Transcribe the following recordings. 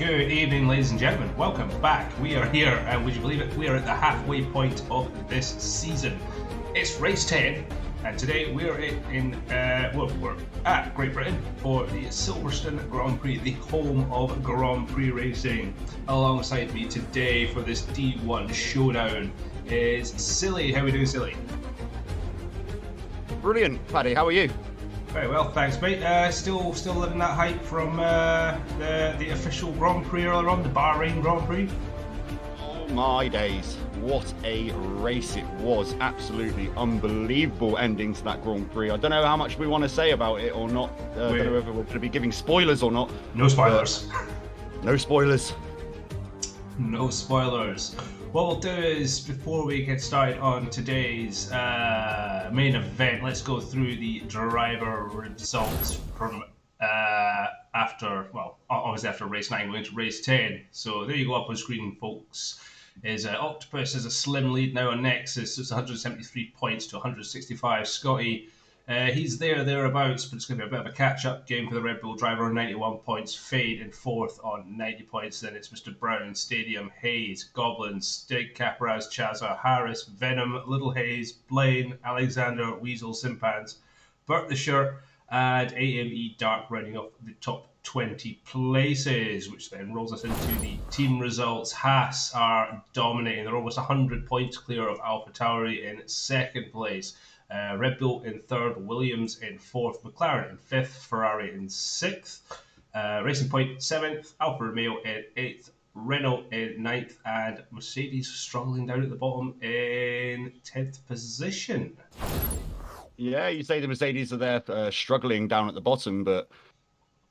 Good evening, ladies and gentlemen. Welcome back. We are here, and would you believe it? We are at the halfway point of this season. It's race 10, and today we're we're at Great Britain for the Silverstone Grand Prix, the home of Grand Prix racing. Alongside me today for this D1 showdown is Silly. How are we doing, Silly? Brilliant, Paddy. How are you? Very well, thanks, mate. Still living that hype from the official Grand Prix earlier on, the Bahrain Grand Prix. Oh my days! What a race it was! Absolutely unbelievable ending to that Grand Prix. I don't know how much we want to say about it or not. I don't know whether we're going to be giving spoilers or not. No spoilers. No spoilers. No spoilers. What we'll do is, before we get started on today's main event, let's go through the driver results from obviously after race 9, going to race 10. So there you go up on screen, folks. Is Octopus has a slim lead now on Nexus. It's 173 points to 165. Scotty, he's thereabouts, but it's going to be a bit of a catch-up game for the Red Bull driver on 91 points. Fade in fourth on 90 points. Then it's Mr. Brown, Stadium, Hayes, Goblin, Stig, Capraz, Chaza, Harris, Venom, Little Hayes, Blaine, Alexander, Weasel, Simpans, Bert the Shirt, and AME Dark rounding off the top 20 places, which then rolls us into the team results. Haas are dominating. They're almost 100 points clear of AlphaTauri in second place. Red Bull in third, Williams in fourth, McLaren in fifth, Ferrari in sixth, Racing Point seventh, Alfa Romeo in eighth, Renault in ninth, and Mercedes struggling down at the bottom in 10th position. Yeah, you say the Mercedes are there struggling down at the bottom, but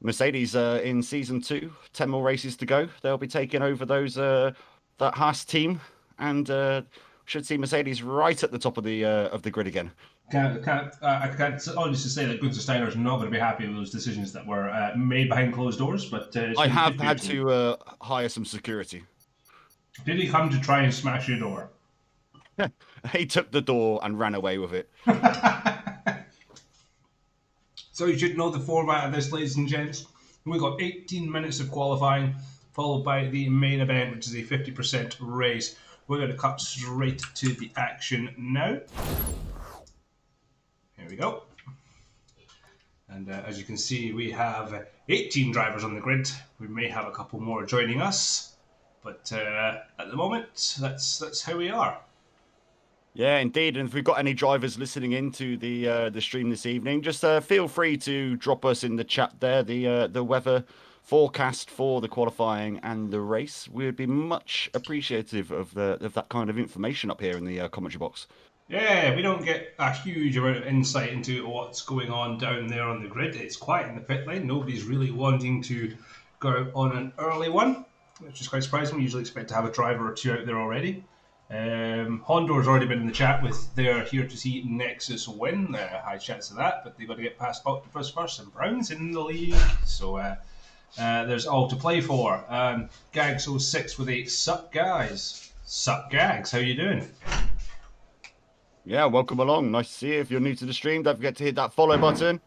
Mercedes in season 2, 10 more races to go. They'll be taking over that Haas team, and should see Mercedes right at the top of the grid again. I can't honestly say that Gunther Steiner is not going to be happy with those decisions that were made behind closed doors. But I have had to hire some security. Did he come to try and smash your door? He took the door and ran away with it. So you should know the format of this, ladies and gents. We've got 18 minutes of qualifying, followed by the main event, which is a 50% race. We're going to cut straight to the action now. Here we go. And as you can see, we have 18 drivers on the grid. We may have a couple more joining us, but at the moment, that's how we are. Yeah, indeed. And if we've got any drivers listening into the stream this evening, just feel free to drop us in the chat there the weather forecast for the qualifying and the race. We'd be much appreciative of that kind of information up here in the commentary box. Yeah, we don't get a huge amount of insight into what's going on down there on the grid. It's quiet in the pit lane. Nobody's really wanting to go out on an early one, which is quite surprising. We usually expect to have a driver or two out there already. Hondor's already been in the chat with they're here to see Nexus win. High chance of that, but they've got to get past Octopus first, and Brown's in the league. So there's all to play for. Gags06 with a sup guys. Sup Gags, how you doing? Yeah, welcome along. Nice to see you. If you're new to the stream, don't forget to hit that follow button.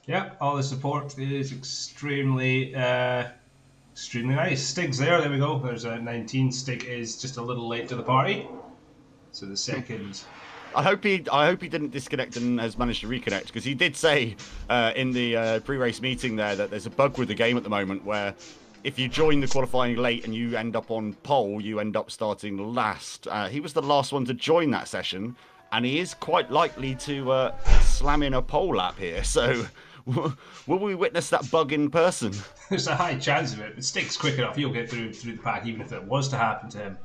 Yeah, all the support is extremely nice. Stig's there we go. There's a 19. Stig is just a little late to the party. So the second. I hope he didn't disconnect and has managed to reconnect, because he did say in the pre-race meeting there that there's a bug with the game at the moment where if you join the qualifying late and you end up on pole, you end up starting last. He was the last one to join that session, and he is quite likely to slam in a pole lap here. So will we witness that bug in person? There's a high chance of it, but Stig's quick enough. He'll get through the pack even if it was to happen to him.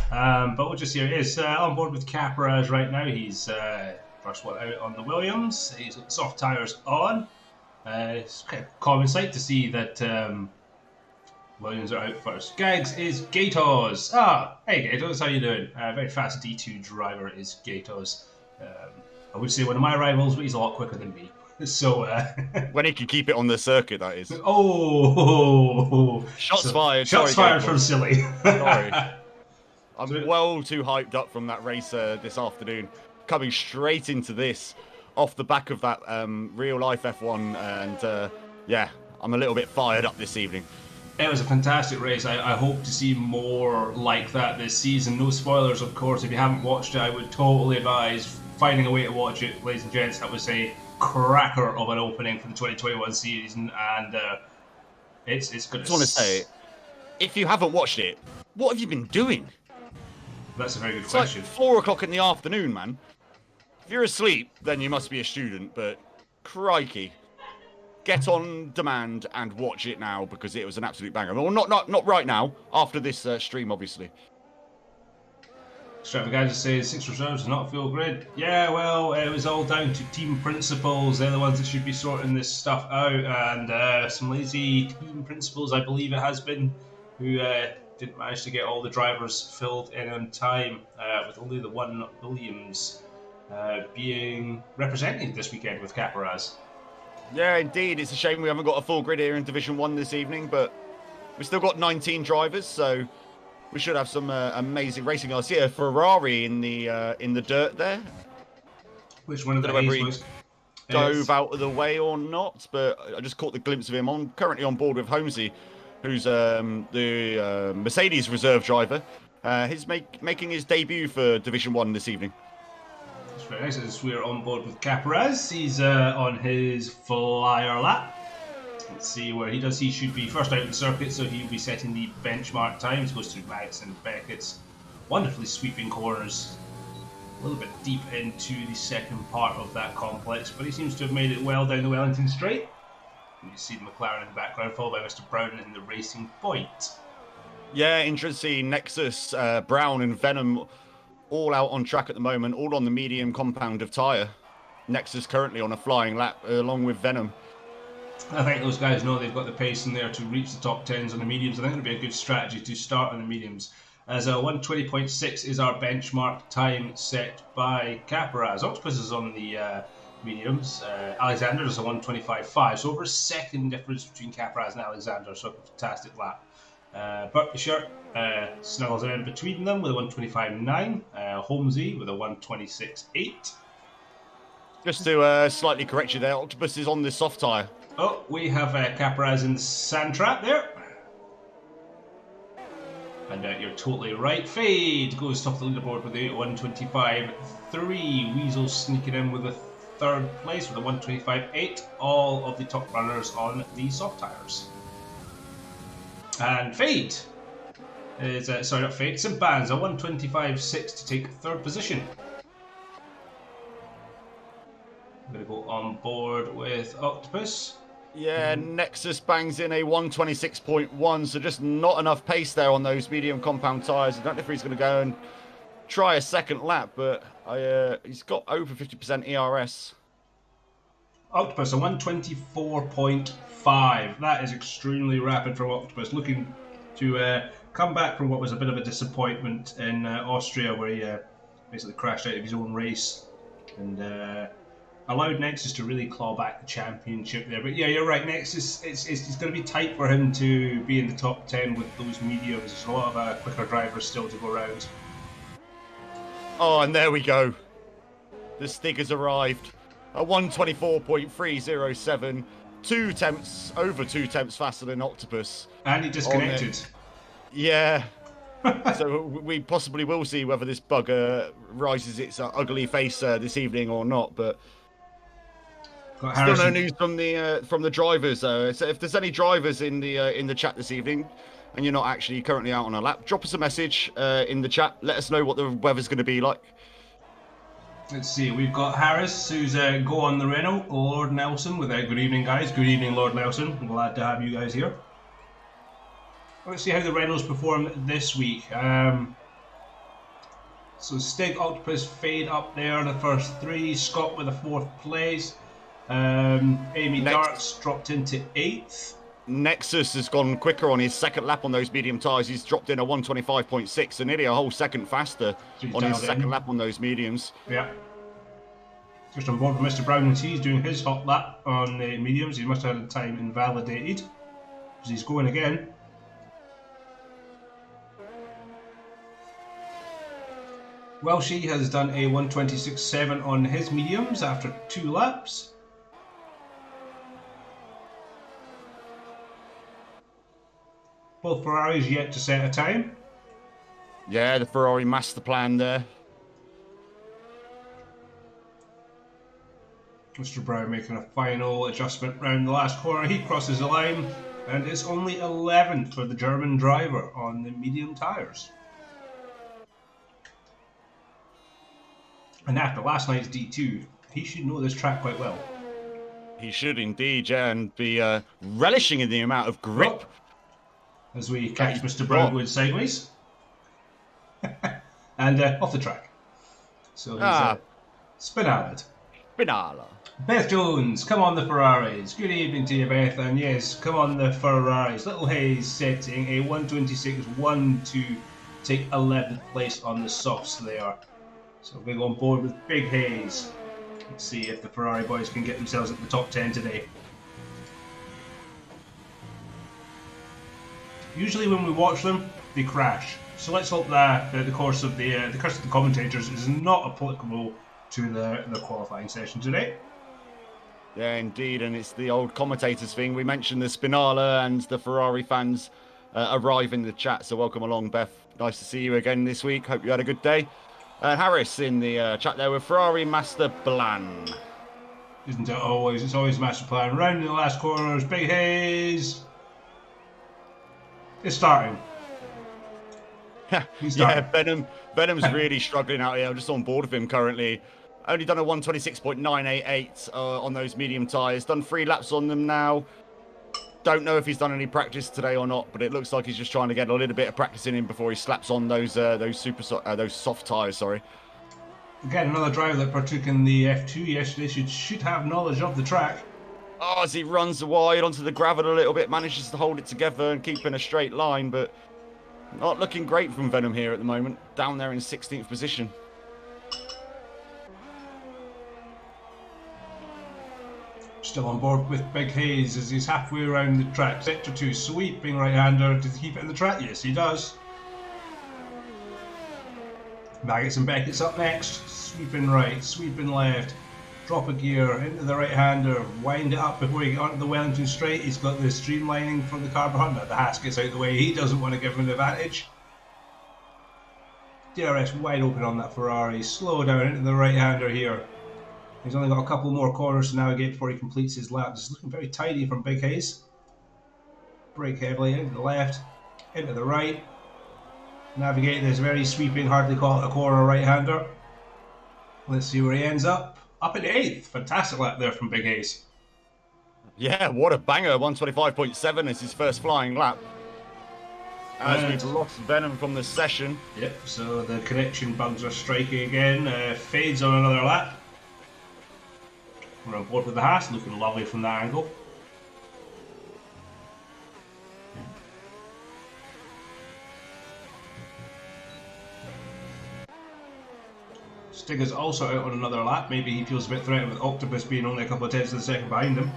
But we'll just see how it is. On board with Capraz right now. He's first one out on the Williams. He's got soft tyres on. It's kind of common sight to see that Williams are out first. Gags is Gatos. Hey Gatos, how you doing? Very fast D2 driver is Gatos. I would say one of my rivals, but he's a lot quicker than me. So when he can keep it on the circuit, that is. Shots fired. Shots fired from Silly. Sorry. I'm well too hyped up from that race this afternoon. Coming straight into this off the back of that real life F1, and yeah, I'm a little bit fired up this evening. It was a fantastic race. I hope to see more like that this season. No spoilers, of course. If you haven't watched it, I would totally advise finding a way to watch it, ladies and gents. That was a cracker of an opening for the 2021 season, and it's I going just want to say, if you haven't watched it, what have you been doing? That's a very good It's question. like 4 o'clock in the afternoon, man. If you're asleep, then you must be a student, but crikey. Get on demand and watch it now because it was an absolute banger. Well, not right now. After this stream, obviously. Stravaganza says 6 reserves, not fuel grid. Yeah, well, it was all down to team principals. They're the ones that should be sorting this stuff out, and some lazy team principals, I believe it has been, who didn't manage to get all the drivers filled in on time, with only the one Williams being represented this weekend with Caparaz. Yeah, indeed. It's a shame we haven't got a full grid here in Division 1 this evening, but we've still got 19 drivers, so we should have some amazing racing. I see a Ferrari in the dirt there. Which one of the Hayes was? Dove out of the way or not, but I just caught the glimpse of him. I'm currently on board with Holmesy, who's the Mercedes reserve driver. He's making his debut for Division 1 this evening. That's very nice. As we're on board with Caparaz, he's on his flyer lap. Let's see where he does. He should be first out in the circuit, so he'll be setting the benchmark times. Goes through Max and Beckett's wonderfully sweeping corners. A little bit deep into the second part of that complex, but he seems to have made it well down the Wellington Straight. You see the McLaren in the background, followed by Mr. Brown in the Racing Point. Yeah, interesting. Nexus, Brown, and Venom all out on track at the moment, all on the medium compound of tyre. Nexus currently on a flying lap, along with Venom. I think those guys know they've got the pace in there to reach the top 10s on the mediums. I think it'll be a good strategy to start on the mediums. As 120.6 is our benchmark time set by Caparaz. Octopus is on the mediums. Alexander is a 125.5, so over a second difference between Caparaz and Alexander, so a fantastic lap. Berkshire snuggles in between them with a 125.9. Holmesy with a 126.8. Just to slightly correct you there, Octopus is on the soft tyre. Oh, we have Caparaz in the sand trap there. And you're totally right. Fade goes top of the leaderboard with a 125.3. Weasel sneaking in with a third place with a 125.8. All of the top runners on the soft tyres. And Fade is, sorry, not Fade, Simbanza, 125.6 to take third position. I'm going to go on board with Octopus. Yeah, Nexus bangs in a 126.1, so just not enough pace there on those medium compound tyres. I don't know if he's going to go and try a second lap, but he's got over 50% ERS. Octopus, a 124.5. That is extremely rapid from Octopus. Looking to come back from what was a bit of a disappointment in Austria, where he basically crashed out of his own race and allowed Nexus to really claw back the championship there. But yeah, you're right, Nexus, it's going to be tight for him to be in the top 10 with those mediums. There's a lot of quicker drivers still to go around. Oh, and there we go. The Stig has arrived. A 124.307. Over 2 tenths faster than Octopus. And he disconnected. Yeah. So we possibly will see whether this bug rises its ugly face this evening or not, but still no news from the drivers. So if there's any drivers in the chat this evening, and you're not actually currently out on a lap, drop us a message in the chat. Let us know what the weather's going to be like. Let's see. We've got Harris, who's go on the Renault. Lord Nelson with good evening, guys. Good evening, Lord Nelson. I'm glad to have you guys here. Let's see how the Renaults performed this week. So Stig, Octopus, Fade up there, the first 3. Scott with a 4th place. Amy Darks dropped into 8th. Nexus has gone quicker on his second lap on those medium tyres. He's dropped in a 125.6, so nearly a whole second faster on his second lap on those mediums. Yeah. Just on board with Mr. Brown, and he's doing his hot lap on the mediums. He must have had the time invalidated, because he's going again. Welshie has done a 126.7 on his mediums after 2 laps. Both Ferraris yet to set a time. Yeah, the Ferrari master plan there. Mr. Brown making a final adjustment round the last corner. He crosses the line, and it's only 11th for the German driver on the medium tyres. And after last night's D2, he should know this track quite well. He should indeed, yeah, and be relishing in the amount of grip. As we catch Mr. Brownwood sideways. And off the track. So he's spinaled. Spinala. Beth Jones, come on the Ferraris. Good evening to you, Beth. And yes, come on the Ferraris. Little Hayes setting a 1:26.12 to take 11th place on the softs there. So we'll go on board with Big Hayes. Let's see if the Ferrari boys can get themselves at the top 10 today. Usually when we watch them, they crash. So let's hope that the curse of the commentators is not applicable to the qualifying session today. Yeah, indeed, and it's the old commentators thing. We mentioned the Spinala and the Ferrari fans arrive in the chat, so welcome along, Beth. Nice to see you again this week. Hope you had a good day. Harris in the chat there with Ferrari Master Plan. Isn't it always? It's always Master Plan. Round in the last corners, Big Hayes. It's starting. Yeah, Venom's really struggling out here. I'm just on board with him currently. Only done a 1:26.988 on those medium tyres. Done 3 laps on them now. Don't know if he's done any practice today or not, but it looks like he's just trying to get a little bit of practice in him before he slaps on those soft tyres. Sorry. Again, another driver that partook in the F2 yesterday should have knowledge of the track. Oh, as he runs wide onto the gravel a little bit, manages to hold it together and keep in a straight line, but not looking great from Venom here at the moment. Down there in 16th position. Still on board with Big Hayes as he's halfway around the track. Sector 2, sweeping right-hander. Does he keep it in the track? Yes, he does. Maggots and Beckett's up next. Sweeping right, sweeping left. Drop a gear into the right-hander. Wind it up before you get onto the Wellington straight. He's got the streamlining from the car behind him. The Haas gets out of the way. He doesn't want to give him an advantage. DRS wide open on that Ferrari. Slow down into the right-hander here. He's only got a couple more corners to navigate before he completes his lap. This is looking very tidy from Big Hayes. Brake heavily into the left, into the right. Navigate this very sweeping, hardly call it a corner right-hander. Let's see where he ends up. Up in 8th. Fantastic lap there from Big Hayes. Yeah, what a banger. 1:25.7 is his first flying lap. As we've lost Venom from the session. Yep, so the connection bugs are striking again. Fades on another lap. We're on board with the Haas, looking lovely from that angle. Stigger's also out on another lap. Maybe he feels a bit threatened with Octopus being only a couple of tenths of a second behind him.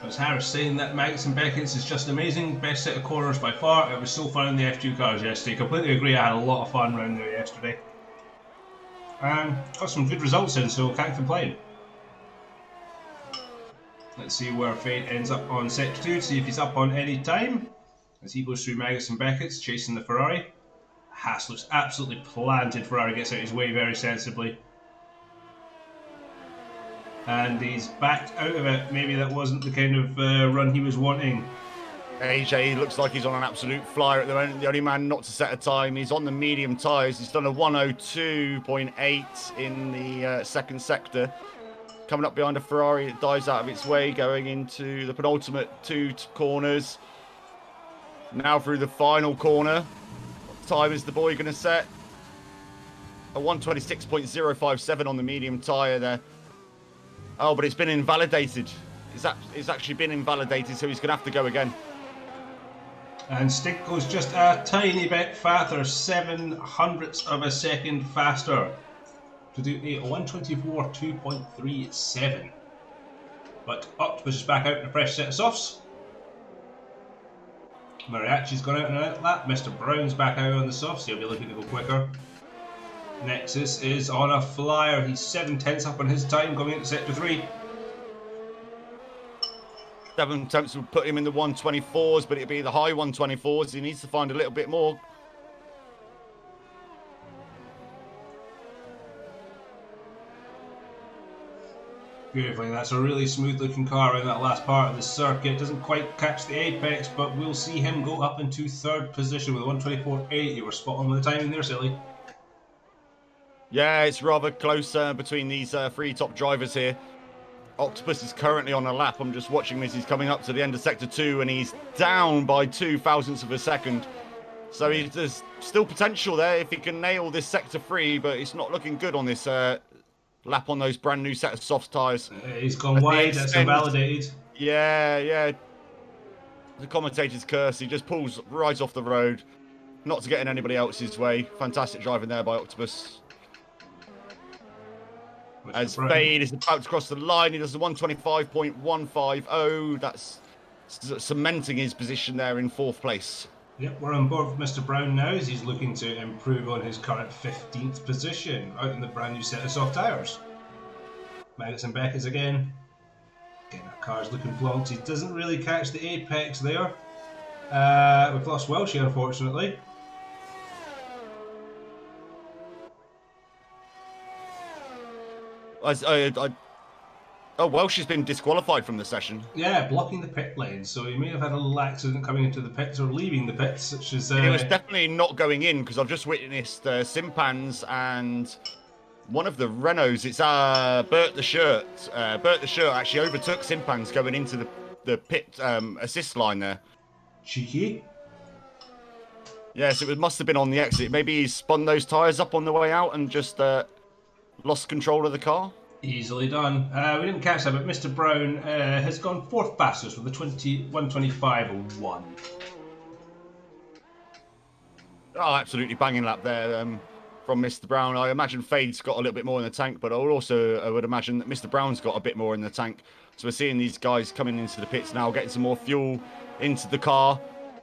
As Harris saying that Maggots and Beckett's is just amazing. Best set of corners by far. It was so fun in the F2 cars yesterday. Completely agree, I had a lot of fun around there yesterday. Got some good results in, so can't complain. Let's see where Fate ends up on sector 2, see if he's up on any time. As he goes through Maggots and Beckett's, chasing the Ferrari. Haas looks absolutely planted. Ferrari gets out his way very sensibly. And he's backed out of it. Maybe that wasn't the kind of run he was wanting. AJ looks like he's on an absolute flyer at the moment. The only man not to set a time. He's on the medium tyres. He's done a 1:02.8 in the second sector. Coming up behind a Ferrari, it dives out of its way, going into the penultimate 2 corners. Now through the final corner. What time is the boy going to set? A 1:26.057 on the medium tyre there. Oh, but it's been invalidated. It's actually been invalidated, so he's going to have to go again. And Stig goes just a tiny bit faster, 0.07 of a second faster, to do a 1:24.2.37. But Octopus is back out in a fresh set of softs. Mariachi's gone out in a lap. Mr. Brown's back out on the softs. He'll be looking to go quicker. Nexus is on a flyer. He's 7/10 up on his time going into sector 3. 7 attempts will put him in the 124s, but it'll be the high 124s. He needs to find a little bit more. Beautifully, that's a really smooth looking car in that last part of the circuit. Doesn't quite catch the apex, but we'll see him go up into third position with a 124.8. You were spot on with the timing there, Silly. Yeah, it's rather close between these three top drivers here. Octopus is currently on a lap. I'm just watching this. He's coming up to the end of sector 2 and he's down by 2 thousandths of a second. So there's still potential there if he can nail this sector 3, but it's not looking good on this lap on those brand new set of soft tyres. He's gone wide, that's invalidated. Yeah. The commentator's curse. He just pulls right off the road, not to get in anybody else's way. Fantastic driving there by Octopus. As Fade is about to cross the line, he does the 125.150. That's cementing his position there in 4th place. Yep, we're on board with Mr. Brown now as he's looking to improve on his current 15th position out in the brand new set of soft tyres. Maggots and Beckett's again. Again, that car's looking flawless. He doesn't really catch the apex there. We've lost Welshie, unfortunately. Welsh has been disqualified from the session. Yeah, blocking the pit lane, so he may have had a little accident coming into the pits or leaving the pits, such as... He was definitely not going in, because I've just witnessed Simpans and one of the Renaults. It's Bert the Shirt. Bert the Shirt actually overtook Simpans going into the pit assist line there. Cheeky. Yes, it must have been on the exit. Maybe he spun those tyres up on the way out and just... lost control of the car. Easily done. We didn't catch that, but Mr. Brown has gone 4th fastest with a 125.1. Oh, absolutely banging lap there from Mr. Brown. I imagine Fade's got a little bit more in the tank, but I would imagine that Mr. Brown's got a bit more in the tank. So we're seeing these guys coming into the pits now, getting some more fuel into the car,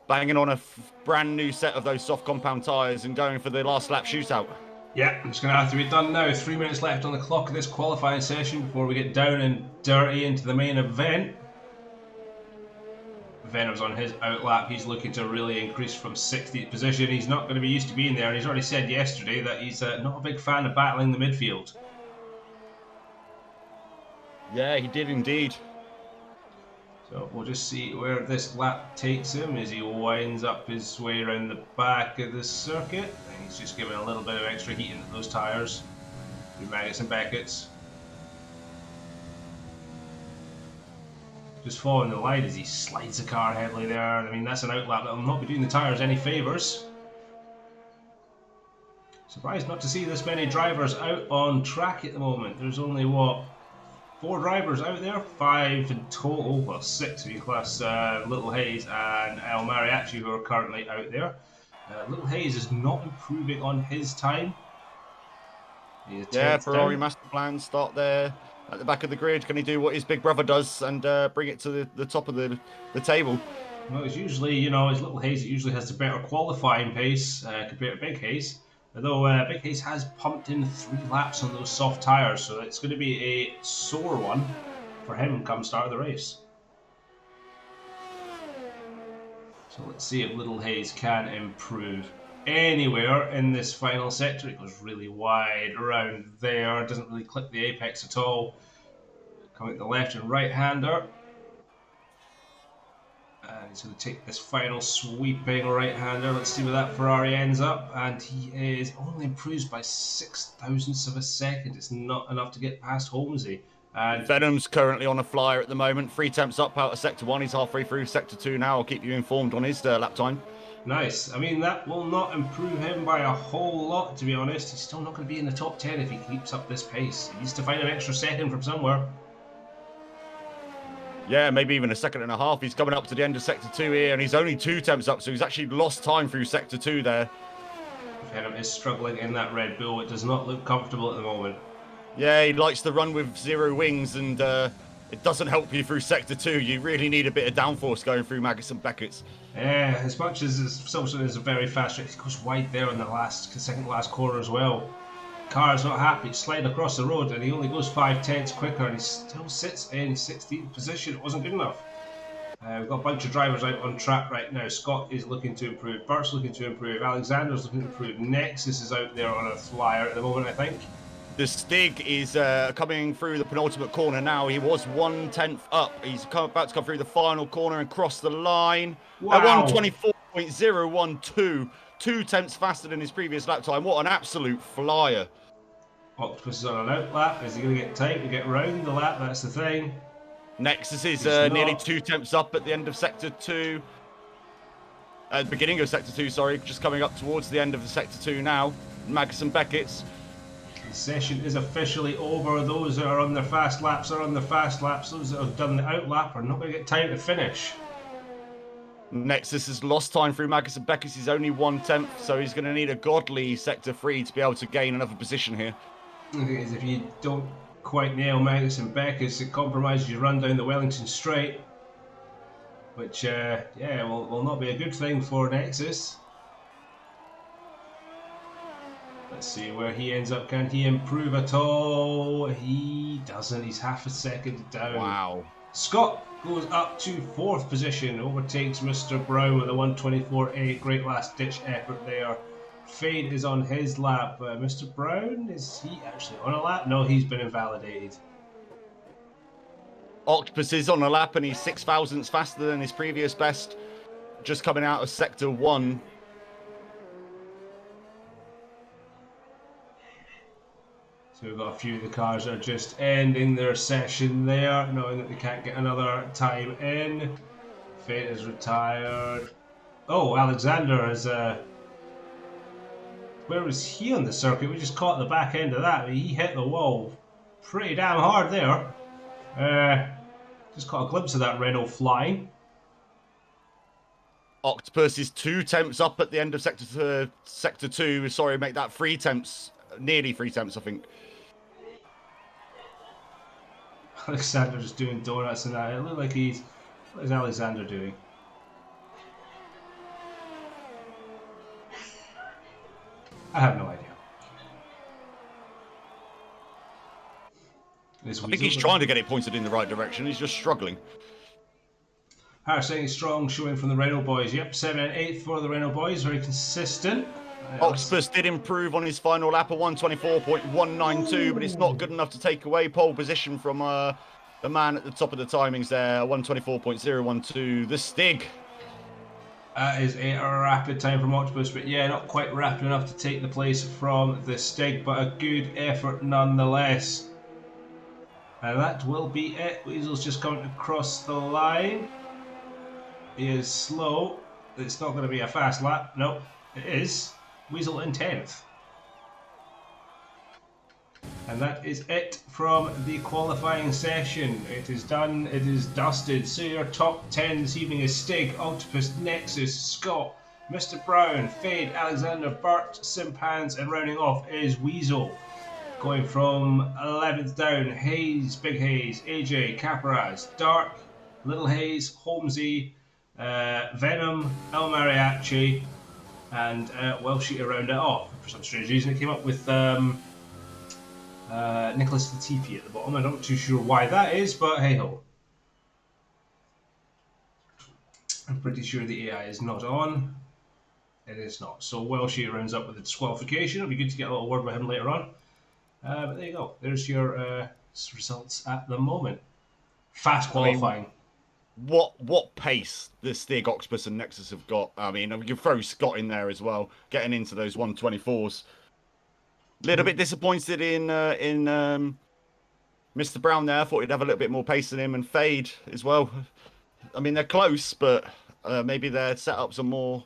banging on a brand new set of those soft compound tyres and going for the last lap shootout. Yeah, it's going to have to be done now. 3 minutes left on the clock of this qualifying session before we get down and dirty into the main event. Venom's on his outlap. He's looking to really increase from 60th position. He's not going to be used to being there, and he's already said yesterday that he's not a big fan of battling the midfield. Yeah, he did indeed. So we'll just see where this lap takes him as he winds up his way around the back of the circuit. And he's just giving a little bit of extra heat into those tyres through Maggots and Beckett's. Just following the line as he slides the car heavily there. I mean, that's an outlap that will not be doing the tyres any favours. Surprised not to see this many drivers out on track at the moment. There's only, what, 4 drivers out there? 5 in total. Well, 6 if you class Little Hayes and El Mariachi, who are currently out there. Little Hayes is not improving on his time. Yeah, Ferrari Master Plan start there at the back of the grid. Can he do what his big brother does and bring it to the top of the table? Well, it's usually, you know, it's Little Hayes that usually has the better qualifying pace compared to Big Hayes. Although Big Hayes has pumped in 3 laps on those soft tyres, so it's going to be a sore one for him come start of the race. So let's see if Little Hayes can improve anywhere in this final sector. It goes really wide around there, doesn't really clip the apex at all. Coming at the left and right hander. And he's going to take this final sweeping right hander. Let's see where that Ferrari ends up. And he is only improves by 6 thousandths of a second. It's not enough to get past Holmesy. And Venom's currently on a flyer at the moment. 3 temps up out of sector 1. He's halfway through sector 2 now. I'll keep you informed on his lap time. Nice. I mean, that will not improve him by a whole lot, to be honest. He's still not going to be in the top 10 if he keeps up this pace. He needs to find an extra second from somewhere. Yeah, maybe even a second and a half. He's coming up to the end of sector 2 here, and he's only 2 temps up, so he's actually lost time through sector 2 there. Venom is struggling in that Red Bull. It does not look comfortable at the moment. Yeah, he likes to run with 0 wings, and it doesn't help you through sector 2. You really need a bit of downforce going through Maggots and Beckett's. Yeah, as much as Silverstone is a very fast race, he goes wide there in the second to last corner as well. Car's not happy, sliding across the road, and he only goes 5/10 quicker, and he still sits in 16th position. It wasn't good enough. We've got a bunch of drivers out on track right now. Scott is looking to improve. Bert's looking to improve. Alexander's looking to improve. Nexus is out there on a flyer at the moment, I think. The Stig is coming through the penultimate corner now. He was 1/10 up. He's about to come through the final corner and cross the line. Wow. At 124.012. 2/10 faster than his previous lap time. What an absolute flyer. Octopus is on an out lap. Is he going to get tight to get round the lap? That's the thing. Nexus is nearly 2/10 up at the end of Sector 2. At the beginning of Sector 2, sorry. Just coming up towards the end of the Sector 2 now. Magus and Beckett's. The session is officially over. Those that are on their fast laps are on their fast laps. Those that have done the out lap are not going to get time to finish. Nexus has lost time through Magus and Beckett's. He's only 1/10, so he's going to need a godly Sector 3 to be able to gain another position here. The thing is, if you don't quite nail Magus and Beckett's, it compromises your run down the Wellington Straight, which, will not be a good thing for Nexus. Let's see where he ends up. Can he improve at all? He doesn't. He's half a second down. Wow. Scott goes up to 4th position, overtakes Mr. Brown with a 124.8. Great last ditch effort there. Fade is on his lap. Mr. Brown, is he actually on a lap? No, he's been invalidated. Octopus is on a lap and he's 6 thousandths faster than his previous best. Just coming out of Sector 1. So we've got a few of the cars that are just ending their session there, knowing that they can't get another time in. Fate is retired. Oh, Alexander is... Where was he on the circuit? We just caught the back end of that. He hit the wall pretty damn hard there. Just caught a glimpse of that Renault flying. Octopus is 2/10 up at the end of Sector 2. Sorry, make that 3/10. Nearly 3/10, I think. Alexander just doing donuts and that. It looked like he's... What is Alexander doing? I have no idea. I think he's trying to get it pointed in the right direction. He's just struggling. Saying strong showing from the Renault boys. Yep, 7th and 8th for the Renault boys. Very consistent. Octopus did improve on his final lap of 124.192, but it's not good enough to take away pole position from the man at the top of the timings there, 124.012. The Stig. That is a rapid time from Octopus, but yeah, not quite rapid enough to take the place from the Stig, but a good effort nonetheless. And that will be it. Weasel's just coming across the line. He is slow. It's not going to be a fast lap. No, it is. Weasel in 10th. And that is it from the qualifying session. It is done, it is dusted. So your top 10 this evening is Stig, Octopus, Nexus, Scott, Mr. Brown, Fade, Alexander, Burt, Simpans, and rounding off is Weasel. Going from 11th down, Hayes, Big Hayes, AJ, Caparaz, Dark, Little Hayes, Holmesy, Venom, El Mariachi, and Welshie to round it off. For some strange reason, it came up with Nicholas Latifi at the bottom. I'm not too sure why that is, but hey ho. I'm pretty sure the AI is not on. It is not. So Welshie rounds up with a disqualification. It'll be good to get a little word with him later on. But there you go. There's your results at the moment. Fast qualifying. What pace the Stig, Octopus, and Nexus have got. I mean, you can throw Scott in there as well, getting into those 124s. Little bit disappointed in Mr. Brown there. Thought he'd have a little bit more pace than him, and Fade as well. I mean, they're close, but maybe their setups are more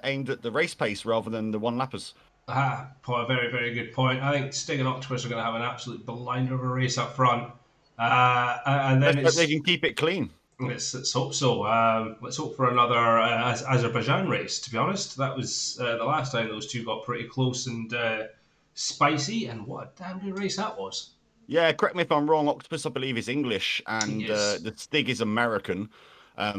aimed at the race pace rather than the one-lappers. A very, very good point. I think Stig and Octopus are going to have an absolute blinder of a race up front. And then they can keep it clean. Let's hope so. Let's hope for another Azerbaijan race, to be honest. That was the last time those two got pretty close and spicy, and what a damn good race that was. Yeah, correct me if I'm wrong. Octopus, I believe, is English, and the Stig is American.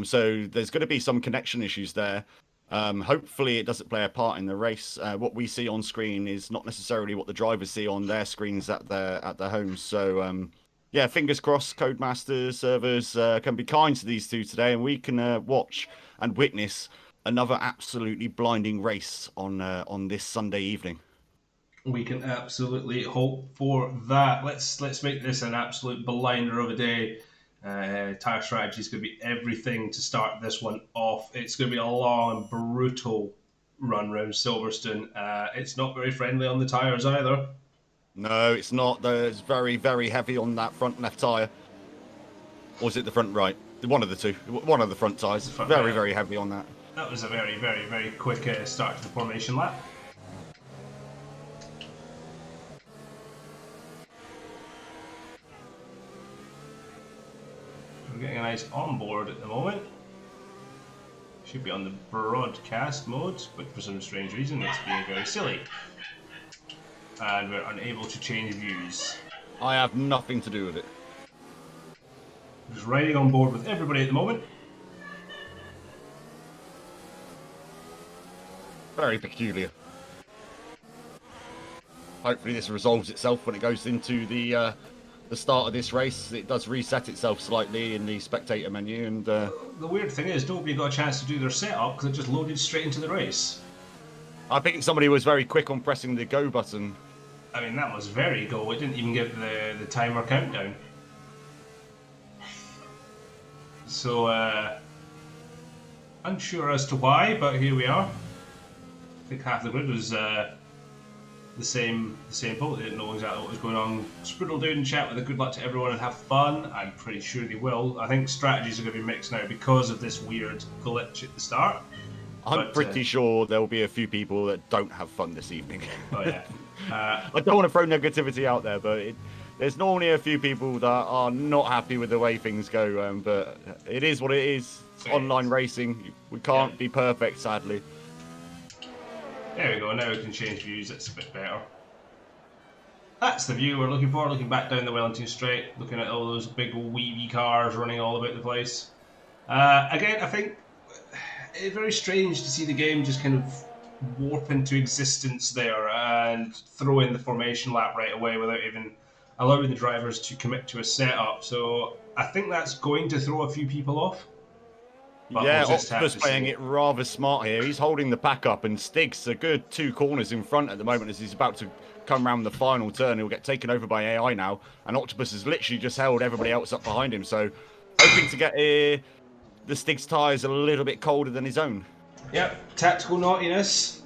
So there's going to be some connection issues there. Hopefully, it doesn't play a part in the race. What we see on screen is not necessarily what the drivers see on their screens at their homes. So, yeah, fingers crossed. Codemasters servers can be kind to these two today, and we can watch and witness another absolutely blinding race on this Sunday evening. We can absolutely hope for that. Let's make this an absolute blinder of a day. Tire strategy is going to be everything to start this one off. It's going to be a long and brutal run round Silverstone. It's not very friendly on the tyres either. No, it's not. It's very, very heavy on that front left tyre. Or is it the front right? One of the two. One of the front tyres. Very, very heavy on that. That was a very, very, very quick start to the formation lap. We're getting a nice onboard at the moment. Should be on the broadcast mode, but for some strange reason it's being very silly. And we're unable to change views. I have nothing to do with it. Just riding on board with everybody at the moment. Very peculiar. Hopefully this resolves itself when it goes into the start of this race. It does reset itself slightly in the spectator menu, and the weird thing is nobody got a chance to do their setup because it just loaded straight into the race. I think somebody was very quick on pressing the go button. I mean, that was very go. It didn't even give the timer countdown. So, unsure as to why, but here we are. I think half the grid was the same boat. They didn't know exactly what was going on. Spriddle down in chat with a good luck to everyone and have fun. I'm pretty sure they will. I think strategies are going to be mixed now because of this weird glitch at the start. I'm pretty sure there will be a few people that don't have fun this evening. Oh yeah. I don't want to throw negativity out there, but there's normally a few people that are not happy with the way things go. But it is what it is. It's online racing. We can't be perfect, sadly. There we go, now we can change views, that's a bit better. That's the view we're looking for, looking back down the Wellington Straight, looking at all those big wee cars running all about the place. Again, I think it's very strange to see the game just kind of warp into existence there and throw in the formation lap right away without even allowing the drivers to commit to a setup. So I think that's going to throw a few people off. But yeah, we'll Octopus playing it rather smart here. He's holding the pack up, and Stig's a good 2 corners in front at the moment as he's about to come around the final turn. He'll get taken over by AI now, and Octopus has literally just held everybody else up behind him. So hoping to get the Stig's tyres a little bit colder than his own. Yep, tactical naughtiness.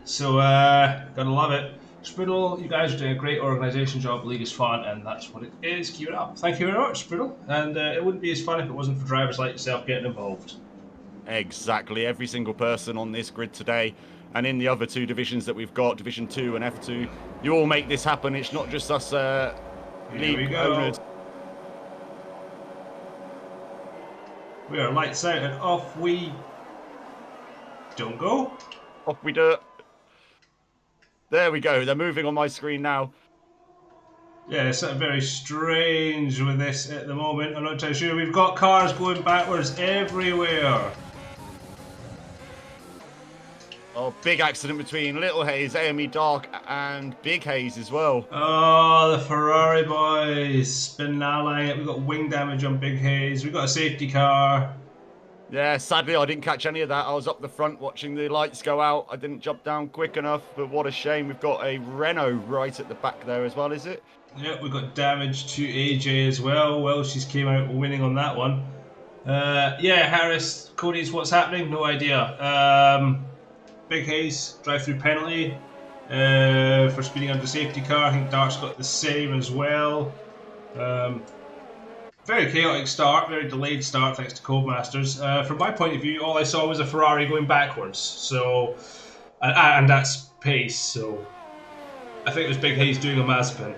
So, gotta love it. Spriddle, you guys are doing a great organisation job. League is fun, and that's what it is. Keep it up. Thank you very much, Spriddle. And it wouldn't be as fun if it wasn't for drivers like yourself getting involved. Exactly. Every single person on this grid today, and in the other 2 divisions that we've got, Division 2 and F2, you all make this happen. It's not just us league owners. We are lights out and off we don't go. Off we do it. There we go. They're moving on my screen now. Yeah, it's something very strange with this at the moment. I'm not too sure. We've got cars going backwards everywhere. Oh, big accident between Little Haze, AME Dark, and Big Haze as well. Oh, the Ferrari boys spinaling it. We've got wing damage on Big Haze. We've got a safety car. Yeah, sadly I didn't catch any of that. I was up the front watching the lights go out. I didn't jump down quick enough, but what a shame. We've got a Renault right at the back there as well, is it? Yep, we've got damage to AJ as well. Well, she's came out winning on that one. Yeah, Harris, Cody's what's happening? No idea. Big Haze, drive-through penalty for speeding under safety car. I think Dark's got the same as well. Very chaotic start, very delayed start thanks to Codemasters. From my point of view, all I saw was a Ferrari going backwards. So, and that's pace. So, I think it was Big Haze doing a Mazepin.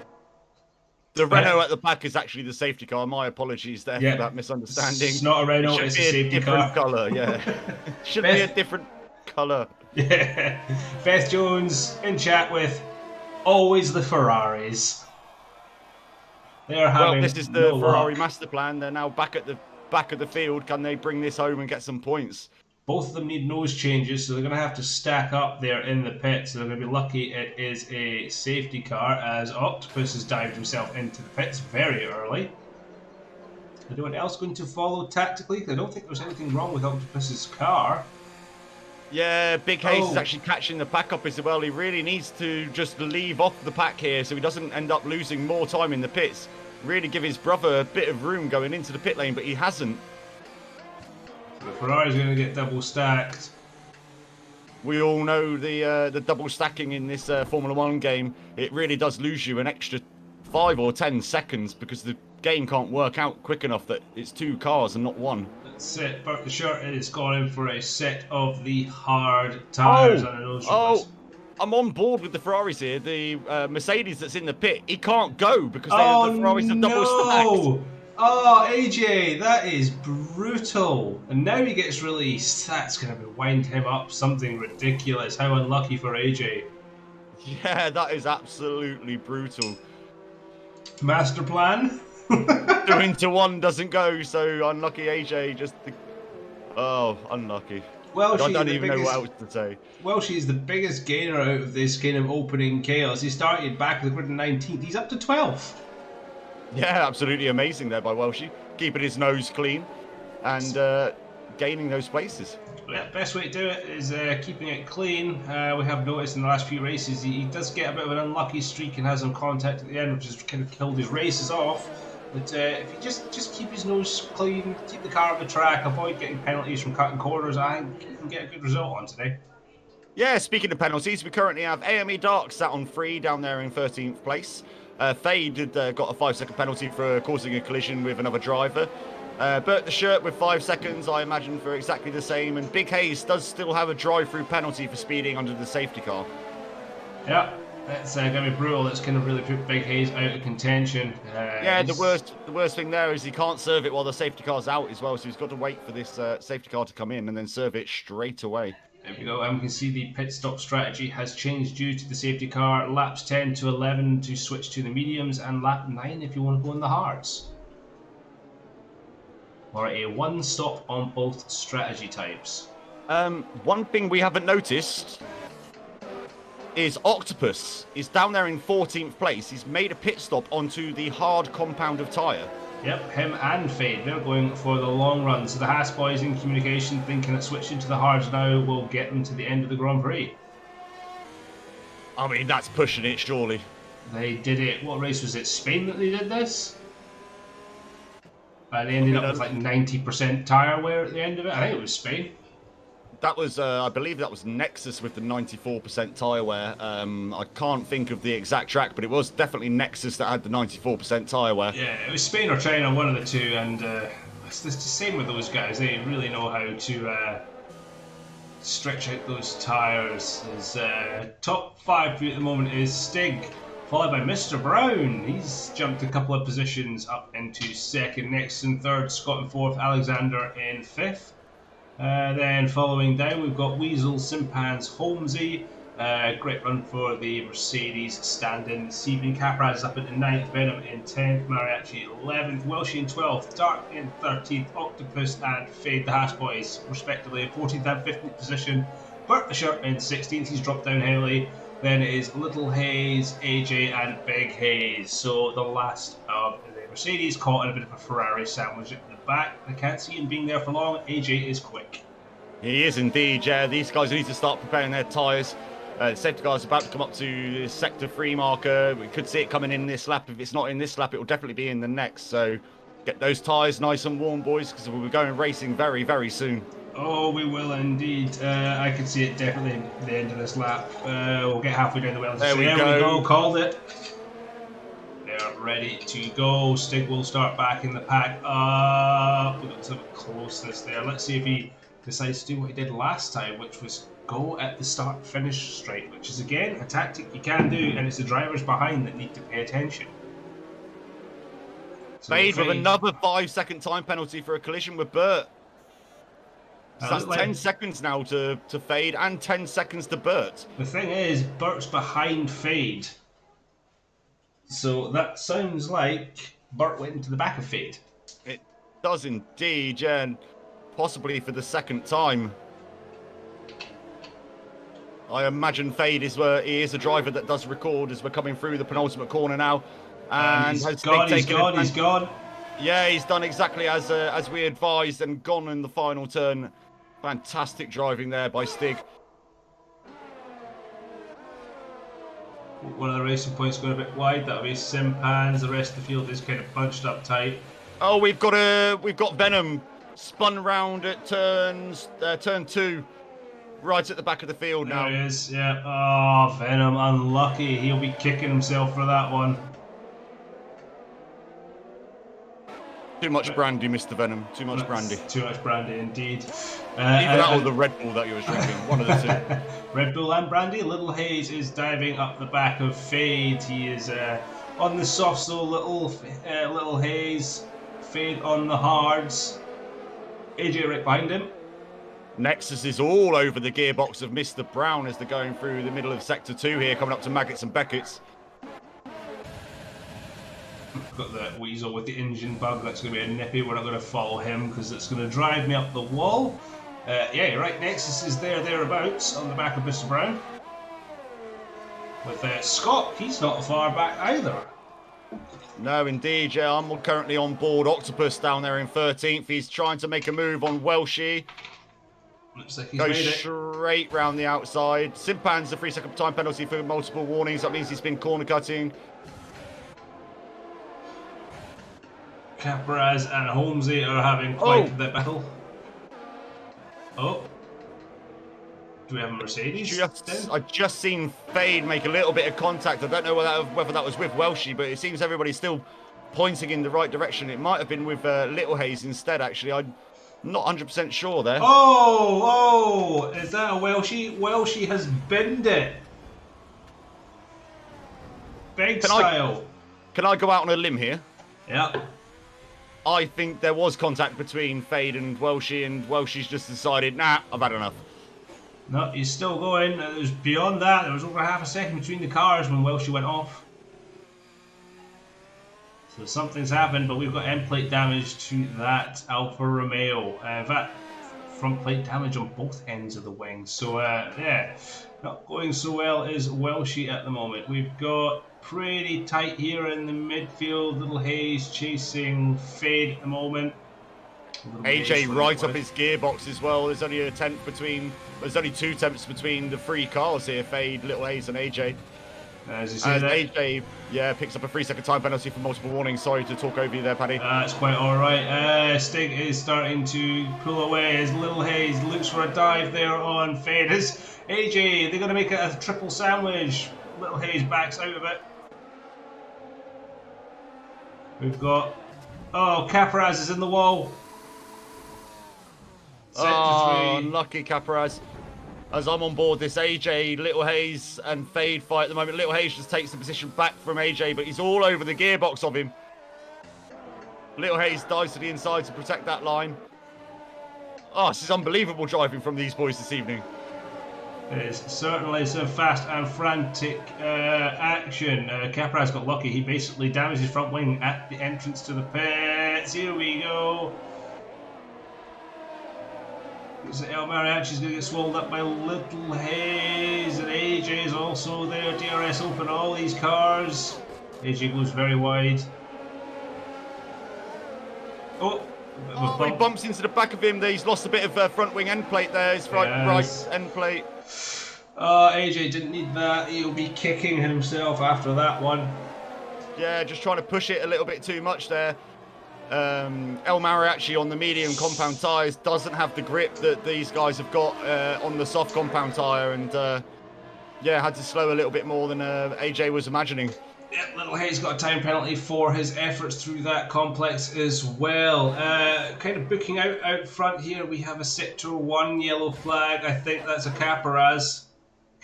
The Renault at the back is actually the safety car. My apologies there for that misunderstanding. It's not a Renault, it's a safety car. Colour, yeah. Should be a different colour. Yeah. Beth Jones in chat with always the Ferraris. Well, this is the Ferrari master plan. They're now back at the field. Can they bring this home and get some points? Both of them need nose changes, so they're going to have to stack up there in the pit. So they're going to be lucky it is a safety car, as Octopus has dived himself into the pits very early. Anyone else going to follow tactically? I don't think there's anything wrong with Octopus's car. Yeah, Big Hayes is actually catching the pack up as well. He really needs to just leave off the pack here so he doesn't end up losing more time in the pits. Really give his brother a bit of room going into the pit lane, but he hasn't. The Ferrari's going to get double stacked. We all know the double stacking in this Formula 1 game. It really does lose you an extra 5 or 10 seconds because the game can't work out quick enough that it's 2 cars and not 1. That's it. Bert the Shirt is gone in for a set of the hard tyres and a nose release. I'm on board with the Ferraris here. The Mercedes that's in the pit, he can't go because the Ferraris are double stacked. Oh, AJ, that is brutal. And now he gets released. That's going to wind him up something ridiculous. How unlucky for AJ. Yeah, that is absolutely brutal. Master plan? 2 into 1 doesn't go, so unlucky AJ. Unlucky. Well, I don't even know what else to say. Well, she's the biggest gainer out of this kind of opening chaos. He started back with the grid in 19th. He's up to 12th. Yeah, absolutely amazing there by Welshie. Keeping his nose clean and gaining those places. Yeah, best way to do it is keeping it clean. We have noticed in the last few races he does get a bit of an unlucky streak and has some contact at the end, which has kind of killed his races off. But if he just keep his nose clean, keep the car on the track, avoid getting penalties from cutting corners, I think he can get a good result on today. Yeah, speaking of penalties, we currently have AME Dark sat on 3 down there in 13th place. Fade had got a 5-second penalty for causing a collision with another driver. Bert the Shirt with 5 seconds, I imagine, for exactly the same. And Big Hayes does still have a drive-through penalty for speeding under the safety car. Yeah, that's going to be brutal. That's going to really put Big Hayes out of contention. Yeah, the worst thing there is he can't serve it while the safety car's out as well. So he's got to wait for this safety car to come in and then serve it straight away. There we go, and we can see the pit stop strategy has changed due to the safety car. Laps 10 to 11 to switch to the mediums, and lap 9 if you want to go in the hards. Or a one stop on both strategy types. One thing we haven't noticed is Octopus is down there in 14th place. He's made a pit stop onto the hard compound of tyre. Yep, him and Fade, they're going for the long run. So the Haas boys in communication thinking that switching to the hards now will get them to the end of the Grand Prix. I mean, that's pushing it, surely. They did it, what race was it, Spain that they did this? They ended up with like 90% tyre wear at the end of it. I think it was Spain. That was, I believe that was Nexus with the 94% tyre wear. I can't think of the exact track, but it was definitely Nexus that had the 94% tyre wear. Yeah, it was Spain or China, one of the two, and it's the same with those guys. They really know how to stretch out those tyres. His top 5 at the moment is Stig, followed by Mr. Brown. He's jumped a couple of positions up into second. Next in third, Scott in fourth, Alexander in fifth. Then following down, we've got Weasel, Simpans, Holmesy. Great run for the Mercedes stand-in this evening. Capraz is up into 9th, Venom in 10th, Mariachi 11th, Welshie in 12th, Dark in 13th, Octopus and Fade, the Haas boys, respectively, in 14th and 15th position. Bert the Shirt in 16th, he's dropped down heavily. Then it is Little Hayes, AJ and Big Hayes. So the last of the Mercedes caught in a bit of a Ferrari sandwich at the back. I can't see him being there for long. AJ is quick. He is indeed, yeah. These guys need to start preparing their tyres. The safety car is about to come up to the sector 3 marker. We could see it coming in this lap. If it's not in this lap, it will definitely be in the next. So get those tyres nice and warm, boys, because we'll be going racing very, very soon. Oh, we will indeed. I can see it definitely at the end of this lap. We'll get halfway down the well. There we go. Called it. They're ready to go. Stig will start back in the pack. We've got some closeness there. Let's see if he decides to do what he did last time, which was go at the start-finish straight, which is, again, a tactic you can do, and it's the drivers behind that need to pay attention. So Fade with another 5-second time penalty for a collision with Bert. So that's 10 seconds now to Fade and 10 seconds to Bert. The thing is, Bert's behind Fade. So that sounds like Bert went into the back of Fade. It does indeed, yeah, and possibly for the second time. I imagine Fade is where he is a driver that does record as we're coming through the penultimate corner now. And He's has gone, he's taken gone, he's gone. Yeah, he's done exactly as we advised and gone in the final turn. Fantastic driving there by Stig. One of the racing points going a bit wide. That'll be Simpans. The rest of the field is kind of bunched up tight. Oh, we've got Venom spun round at turn 2, right at the back of the field now. There he is. Yeah. Oh, Venom, unlucky. He'll be kicking himself for that one. Too much brandy, Mr. Venom. Too much brandy. Too much brandy, indeed. Either that or the Red Bull that you were drinking. One of the two. Red Bull and brandy. Little Hayes is diving up the back of Fade. He is on the softs, though. Little Hayes. Fade on the hards. AJ right behind him. Nexus is all over the gearbox of Mr. Brown as they're going through the middle of Sector 2 here, coming up to Maggots and Beckett's. Got the Weasel with the engine bug. That's going to be a nippy. We're not going to follow him because it's going to drive me up the wall. Yeah, you're right. Nexus is thereabouts on the back of Mr. Brown. With Scott, he's not far back either. No, indeed. Yeah, I'm currently on board. Octopus down there in 13th. He's trying to make a move on Welshie. Looks like he's Goes made it. straight round the outside. Simpan's a 3-second time penalty for multiple warnings. That means he's been corner cutting. Capraz and Holmesy are having quite the battle. Oh. Do we have a Mercedes? I've just seen Fade make a little bit of contact. I don't know whether that was with Welshie, but it seems everybody's still pointing in the right direction. It might have been with Little Hayes instead, actually. I'm not 100% sure there. Oh, is that a Welshie? Welshie has binned it. Big style. Can I go out on a limb here? Yeah. I think there was contact between Fade and Welshie's just decided, nah, I've had enough. No, he's still going. There's beyond that. There was over half a second between the cars when Welshie went off. So something's happened, but we've got end plate damage to that Alfa Romeo. In fact, front plate damage on both ends of the wing. So, yeah, not going so well is Welshie at the moment. We've got pretty tight here in the midfield. Little Hayes chasing Fade at the moment. AJ right up his gearbox as well. There's only there's only 2 tenths between the 3 cars here, Fade, Little Hayes and AJ. As you say, AJ, yeah, picks up a 3-second time penalty for multiple warnings. Sorry to talk over you there, Paddy. That's quite alright. Stig is starting to pull away as Little Hayes looks for a dive there on Fade. Is AJ, they're going to make it a triple sandwich. Little Hayes backs out of it. We've got... Oh, Capraz is in the wall. Oh, unlucky Capraz. As I'm on board this AJ, Little Hayes and Fade fight at the moment. Little Hayes just takes the position back from AJ, but he's all over the gearbox of him. Little Hayes dives to the inside to protect that line. Oh, this is unbelievable driving from these boys this evening. It is certainly some fast and frantic action. Capraz got lucky. He basically damaged his front wing at the entrance to the pits. Here we go. El Mariachi's going to get swallowed up by Little Hayes, and AJ is also there. DRS open all these cars. AJ goes very wide. Oh, he bumps into the back of him. He's lost a bit of front wing end plate there. His right end plate. AJ didn't need that. He'll be kicking himself after that one. Yeah, just trying to push it a little bit too much there. El Mariachi on the medium compound tyres doesn't have the grip that these guys have got on the soft compound tyre, and yeah, had to slow a little bit more than AJ was imagining. Yeah, Little Hayes got a time penalty for his efforts through that complex as well. Kind of booking out front here, we have a Sector 1 yellow flag. I think that's a Capraz.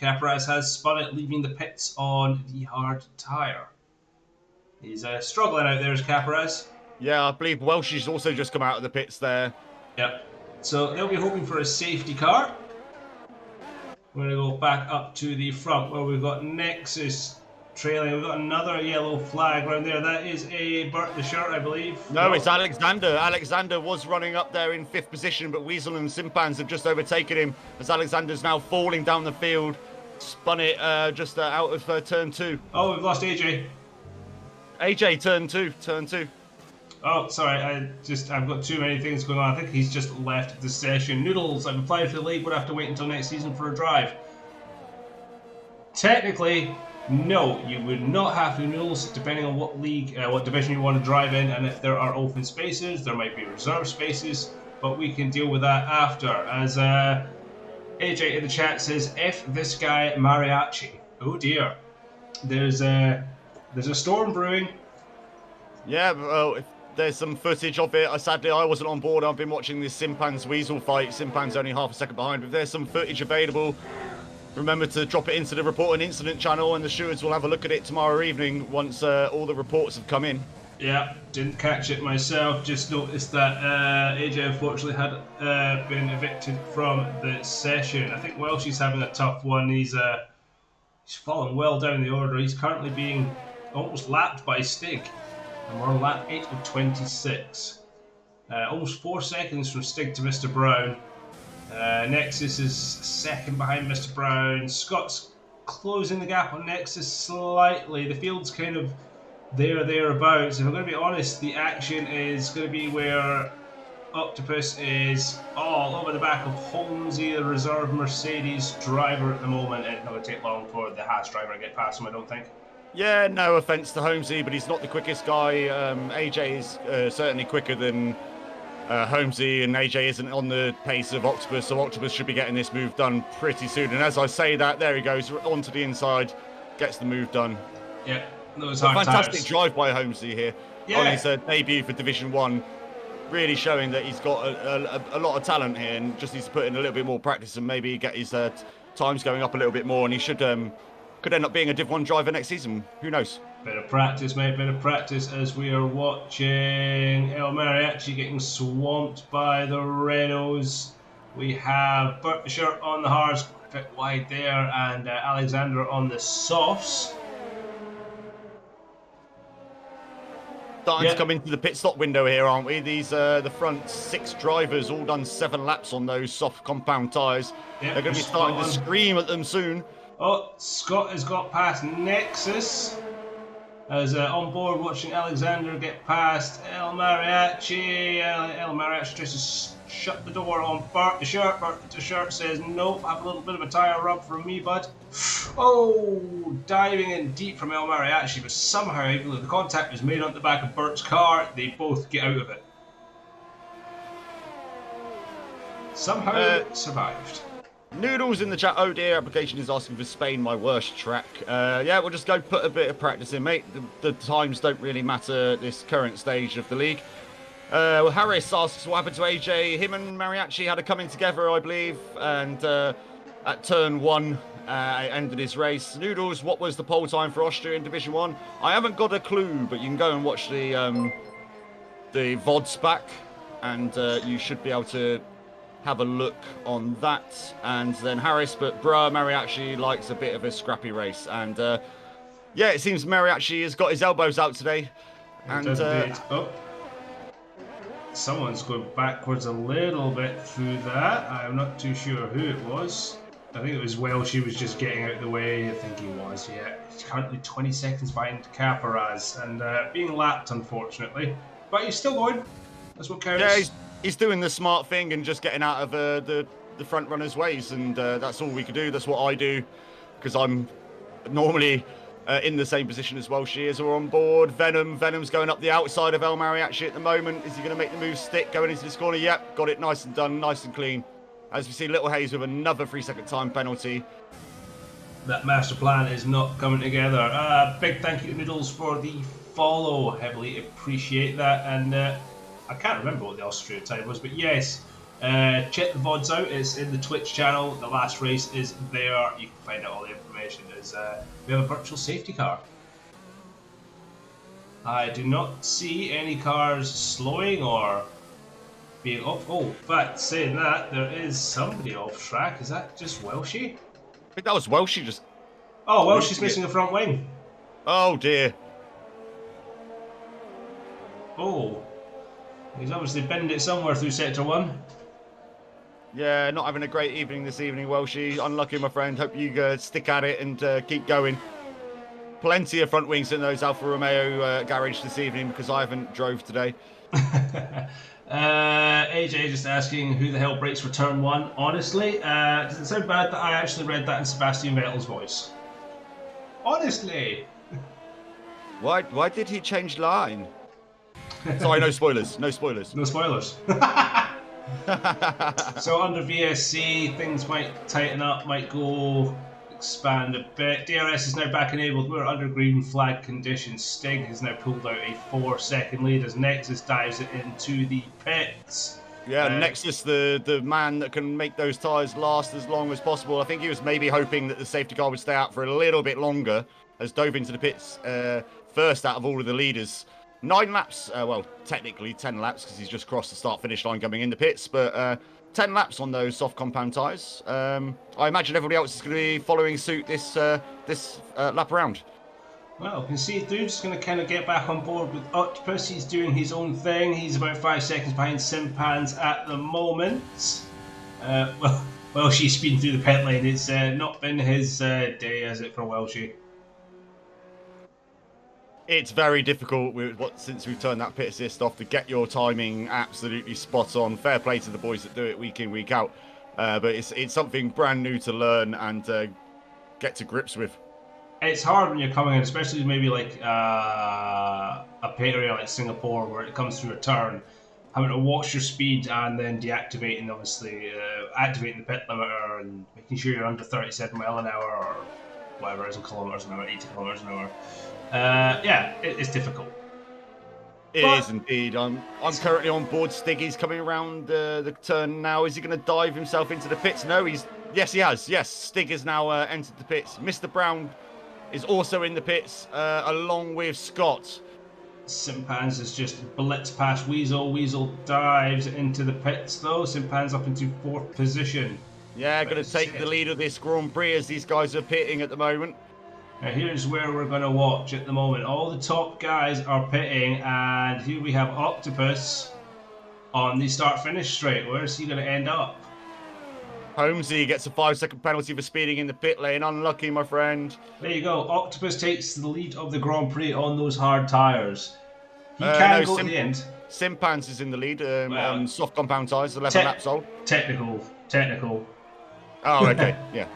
Capraz has spun it, leaving the pits on the hard tyre. He's struggling out there as Capraz. Yeah, I believe Welshie's also just come out of the pits there. Yep. So they'll be hoping for a safety car. We're going to go back up to the front where we've got Nexus trailing. We've got another yellow flag around there. That is a Burt the Shirt, I believe. No, it's Alexander. Alexander was running up there in 5th position, but Weasel and Simpans have just overtaken him as Alexander's now falling down the field Spun it just out of turn 2. Oh, we've lost AJ. AJ, turn 2, turn 2. Oh, sorry, I've got too many things going on. I think he's just left the session. Noodles, I've applied for the league, would have to wait until next season for a drive. Technically, no, you would not have to, Noodles, depending on what league, what division you want to drive in, and if there are open spaces, there might be reserve spaces, but we can deal with that after. As AJ in the chat says, F this guy Mariachi. Oh dear. There's a storm brewing. Yeah, well, if there's some footage of it. Sadly, I wasn't on board. I've been watching this Simpan's Weasel fight. Simpan's only half a second behind. But if there's some footage available, remember to drop it into the Report an Incident channel, and the stewards will have a look at it tomorrow evening once all the reports have come in. Yeah, didn't catch it myself. Just noticed that AJ unfortunately had been evicted from the session. I think Welshie's having a tough one. He's fallen well down the order. He's currently being almost lapped by Stig. And we're on lap 8 of 26. Almost 4 seconds from Stig to Mr. Brown. Nexus is second behind Mr. Brown. Scott's closing the gap on Nexus slightly. The field's kind of thereabouts. If I'm going to be honest, the action is going to be where Octopus is all over the back of Holmesy, the reserve Mercedes driver at the moment. It's not going to take long for the Haas driver to get past him, I don't think. Yeah, no offense to Holmesy, but he's not the quickest guy. AJ is certainly quicker than Holmesy, and AJ isn't on the pace of Octopus, so Octopus should be getting this move done pretty soon. And as I say that, there he goes, onto the inside, gets the move done. Yeah, those hard fantastic tires. Drive by Holmesy here on his debut for Division 1. Really showing that he's got a lot of talent here and just needs to put in a little bit more practice and maybe get his times going up a little bit more, and he should could end up being a Div 1 driver next season. Who knows? Bit of practice, mate, bit of practice as we are watching El Mariachi getting swamped by the Renaults. We have Burt the Shirt on the hards, a bit wide there, and Alexander on the softs. Starting to come into the pit stop window here, aren't we? These the front 6 drivers all done 7 laps on those soft compound tyres. They're going to be starting to scream at them soon. Oh, Scott has got past Nexus. As on board watching Alexander get past El Mariachi. El Mariachi tries to shut the door on Bart the Shirt. Bart the Shirt says, nope, have a little bit of a tyre rub from me, bud. Oh, diving in deep from El Mariachi, but somehow, even though the contact was made on the back of Bert's car, they both get out of it. Somehow it survived. Noodles in the chat. Oh dear, application is asking for Spain, my worst track. Yeah, we'll just go put a bit of practice in, mate. The times don't really matter at this current stage of the league. Well, Harris asks what happened to AJ. Him and Mariachi had a coming together, I believe, and at turn 1 ended his race. Noodles, what was the pole time for Austria in Division 1? I haven't got a clue, but you can go and watch the VODs back, and you should be able to have a look on that. And then Harris, but Mariachi likes a bit of a scrappy race. And yeah, it seems Mariachi has got his elbows out today. And someone's going backwards a little bit through that. I'm not too sure who it was. I think it was Welsh. Was just getting out of the way. I think he was, yeah. He's currently 20 seconds behind Caparaz and being lapped, unfortunately. But he's still going. That's what counts. Yeah, he's doing the smart thing and just getting out of the front runners' ways, and that's all we can do. That's what I do, because I'm normally in the same position as Welsh is. We're on board. Venom's going up the outside of El Mariachi at the moment. Is he going to make the move stick going into this corner? Yep, got it nice and done, nice and clean. As we see Little Hayes with another 3-second time penalty. That master plan is not coming together. Big thank you to Noodles for the follow. Heavily appreciate that. And I can't remember what the Austria time was, but yes, check the VODs out. It's in the Twitch channel. The last race is there. You can find out all the information. We have a virtual safety car. I do not see any cars slowing or being off. Oh, but saying that, there is somebody off track. Is that just Welshie? I think that was Welshie just... Oh, Welshie's missing a front wing. Oh, dear. Oh. He's obviously binned it somewhere through Sector 1. Yeah, not having a great evening this evening, Welshie. Unlucky, my friend. Hope you stick at it and keep going. Plenty of front wings in those Alfa Romeo garage this evening because I haven't drove today. AJ just asking who the hell breaks for turn one. Honestly, does it sound bad that I actually read that in Sebastian Vettel's voice? Honestly. Why did he change line? Sorry, no spoilers. No spoilers. No spoilers. So under VSC, things might tighten up, might go expand a bit. DRS is now back enabled. We're under green flag conditions. Stig has now pulled out a 4-second lead as Nexus dives it into the pits. Yeah, Nexus, the man that can make those tyres last as long as possible. I think he was maybe hoping that the safety car would stay out for a little bit longer, has dove into the pits first out of all of the leaders. 9 laps, well, technically 10 laps because he's just crossed the start-finish line coming in the pits, but 10 laps on those soft compound tyres. I imagine everybody else is going to be following suit this lap around. Well, you can see Dude's going to kind of get back on board with Octopus. He's doing his own thing. He's about 5 seconds behind Simpans at the moment. Welshie's speeding through the pit lane. It's not been his day, has it, for Welshie? It's very difficult since we've turned that pit assist off to get your timing absolutely spot on. Fair play to the boys that do it week in, week out. But it's something brand new to learn and get to grips with. It's hard when you're coming in, especially maybe like a pit area like Singapore where it comes through a turn, having to watch your speed and then deactivating, obviously, activating the pit limiter and making sure you're under 37 mile an hour or whatever it is in kilometers an hour, 80 kilometers an hour. It's difficult. It is indeed. I'm currently on board. Stiggy's coming around the turn now. Is he going to dive himself into the pits? No, yes, he has. Yes, Stig has now entered the pits. Mr. Brown is also in the pits, along with Scott. Simpans has just blitzed past Weasel. Weasel dives into the pits, though. Simpans up into 4th position. Yeah, going to take the lead of this Grand Prix as these guys are pitting at the moment. Now here's where we're going to watch at the moment. All the top guys are pitting, and here we have Octopus on the start-finish straight. Where's he going to end up? Holmesy gets a 5-second penalty for speeding in the pit lane. Unlucky, my friend. There you go. Octopus takes the lead of the Grand Prix on those hard tyres. He can go to the end. Simpans is in the lead on soft compound tyres, 11 laps old. Technical. Oh, okay, yeah.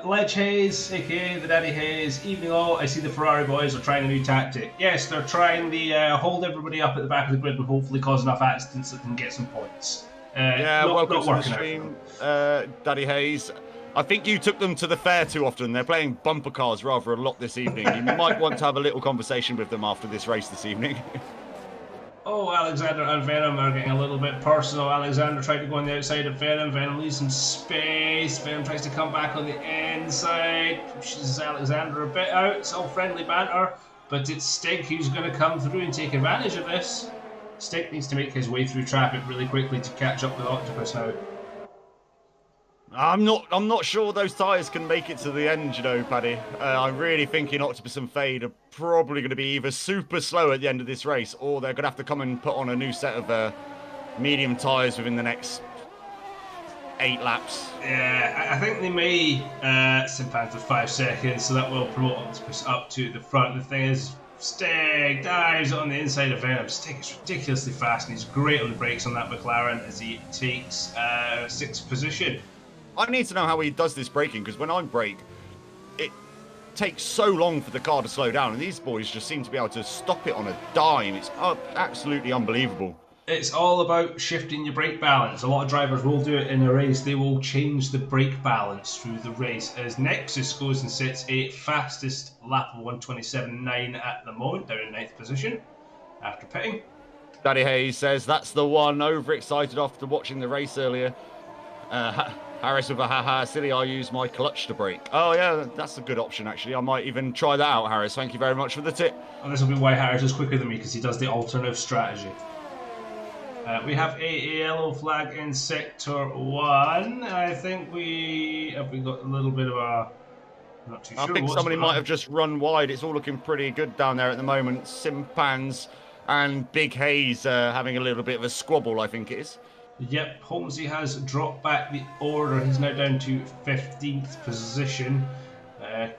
Ledge Hayes, aka the Daddy Hayes. Evening all. I see the Ferrari boys are trying a new tactic. Yes, they're trying the hold everybody up at the back of the grid and hopefully cause enough accidents that they can get some points. Welcome to the stream, Daddy Hayes. I think you took them to the fair too often. They're playing bumper cars rather a lot this evening. You might want to have a little conversation with them after this race this evening. Oh, Alexander and Venom are getting a little bit personal. Alexander tried to go on the outside of Venom. Venom leaves some space. Venom tries to come back on the inside. Pushes Alexander a bit out. It's all friendly banter. But it's Stig who's going to come through and take advantage of this. Stig needs to make his way through traffic really quickly to catch up with Octopus now. I'm not sure those tyres can make it to the end, you know, Paddy. I'm really thinking Octopus and Fade are probably going to be either super slow at the end of this race, or they're going to have to come and put on a new set of medium tyres within the next 8 laps. Yeah, I think they may Simpans with 5 seconds, so that will promote Octopus up to the front. The thing is, Stig dives on the inside of Venom. Stig is ridiculously fast, and he's great on the brakes on that McLaren as he takes 6th position. I need to know how he does this braking, because when I brake, it takes so long for the car to slow down, and these boys just seem to be able to stop it on a dime. It's absolutely unbelievable. It's all about shifting your brake balance. A lot of drivers will do it in a race. They will change the brake balance through the race, as Nexus goes and sits a fastest lap of 1:27.9 at the moment, down in 9th position after pitting. Daddy Hayes says, that's the one. Overexcited after watching the race earlier. Harris with a haha, silly, I use my clutch to brake. Oh yeah, that's a good option actually. I might even try that out, Harris. Thank you very much for the tip. And this will be why Harris is quicker than me, because he does the alternative strategy. We have a yellow flag in Sector 1. I think we got a little bit of a... I'm not too sure. I think somebody might have just run wide. It's all looking pretty good down there at the moment. Simpans and Big Hayes having a little bit of a squabble, I think it is. Yep, Holmesy has dropped back the order. He's now down to 15th position.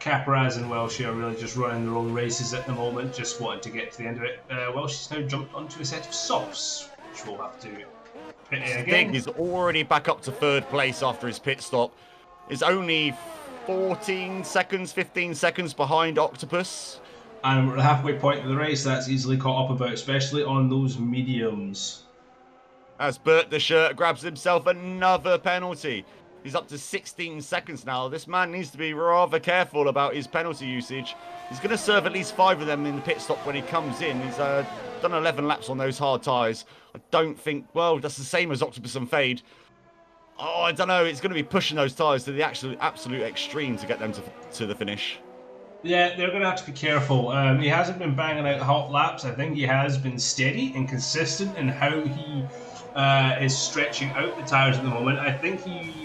Caparaz and Welsh are really just running their own races at the moment, just wanting to get to the end of it. Welsh has now jumped onto a set of softs, which we'll have to pit in again. Stig is already back up to 3rd place after his pit stop. Is only 14 seconds, 15 seconds behind Octopus. And we're at the halfway point of the race. That's easily caught up about, especially on those mediums. As Bert the Shirt grabs himself another penalty. He's up to 16 seconds now. This man needs to be rather careful about his penalty usage. He's going to serve at least 5 of them in the pit stop when he comes in. He's done 11 laps on those hard tyres. I don't think, well, that's the same as Octopus and Fade. Oh, I don't know. It's going to be pushing those tyres to the absolute extreme to get them to the finish. Yeah, they're going to have to be careful. He hasn't been banging out hot laps. I think he has been steady and consistent in how he is stretching out the tyres at the moment. I think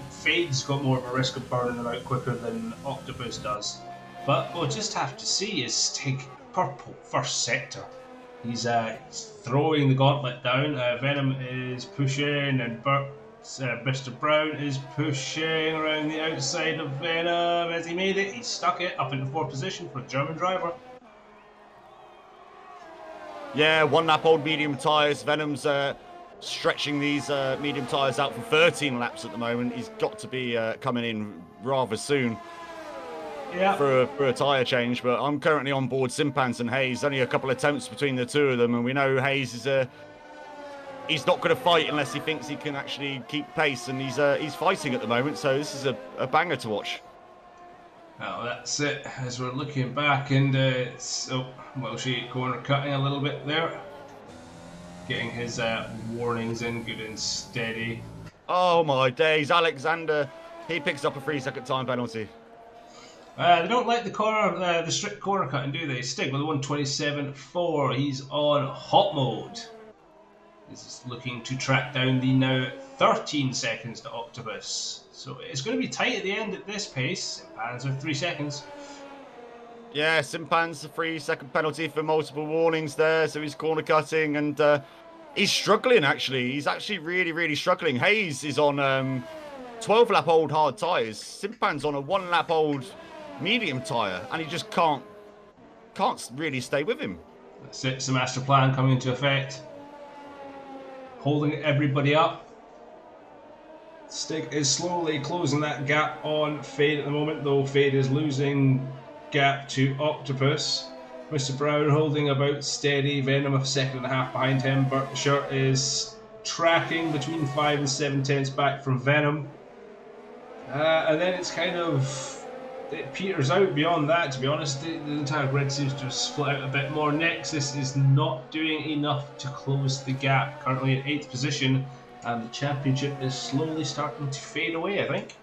Fade's got more of a risk of burning them out quicker than Octopus does. But we'll just have to see his Stig purple first sector. He's throwing the gauntlet down. Venom is pushing, and Mr. Brown is pushing around the outside of Venom. Has he made it? He stuck it up into 4th position for a German driver. Yeah, 1 lap old medium tyres. Venom's stretching these medium tyres out for 13 laps at the moment. He's got to be coming in rather soon for a tyre change. But I'm currently on board Simpans and Hayes. Only a couple of attempts between the two of them, and we know Hayes is he's not going to fight unless he thinks he can actually keep pace, and he's fighting at the moment. So this is a banger to watch. Well, that's it. As we're looking back, and it's Welshie corner cutting a little bit there. Getting his warnings in good and steady. Oh my days, Alexander, he picks up a 3-second time penalty. They don't like the strict corner cutting, do they? Stig with a 1:27.4. He's on hot mode. This is looking to track down the now 13 seconds to Octopus. So it's going to be tight at the end at this pace. Simpans with 3 seconds. Yeah, Simpans a 3-second penalty for multiple warnings there. So he's corner cutting, and he's struggling actually. He's actually really struggling. Hayes is on 12-lap old hard tyres. Simpans on a 1-lap old medium tyre, and he just can't really stay with him. That's it. It's the master plan coming into effect. Holding everybody up. Stig is slowly closing that gap on Fade at the moment, though Fade is losing gap to Octopus. Mr. Brown holding about steady. Venom a 1.5 seconds behind him. Bert the Shirt is tracking between 5 and 7 tenths back from Venom. And then it's kind of, it peters out beyond that, to be honest. The entire grid seems to have split out a bit more. Nexus is not doing enough to close the gap. Currently at 8th position, and the championship is slowly starting to fade away, I think.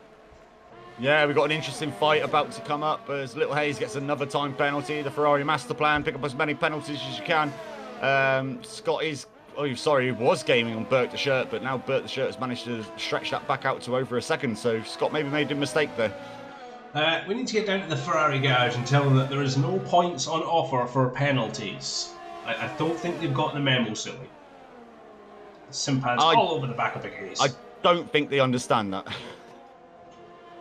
Yeah, we've got an interesting fight about to come up as Little Hayes gets another time penalty. The Ferrari master plan, pick up as many penalties as you can. Scott is, was gaming on Bert the Shirt, but now Bert the Shirt has managed to stretch that back out to over a second. So Scott maybe made a mistake there. We need to get down to the Ferrari garage and tell them that there is no points on offer for penalties. I don't think they've gotten the memo, silly. Simpans all over the back of Big Hayes. I don't think they understand that.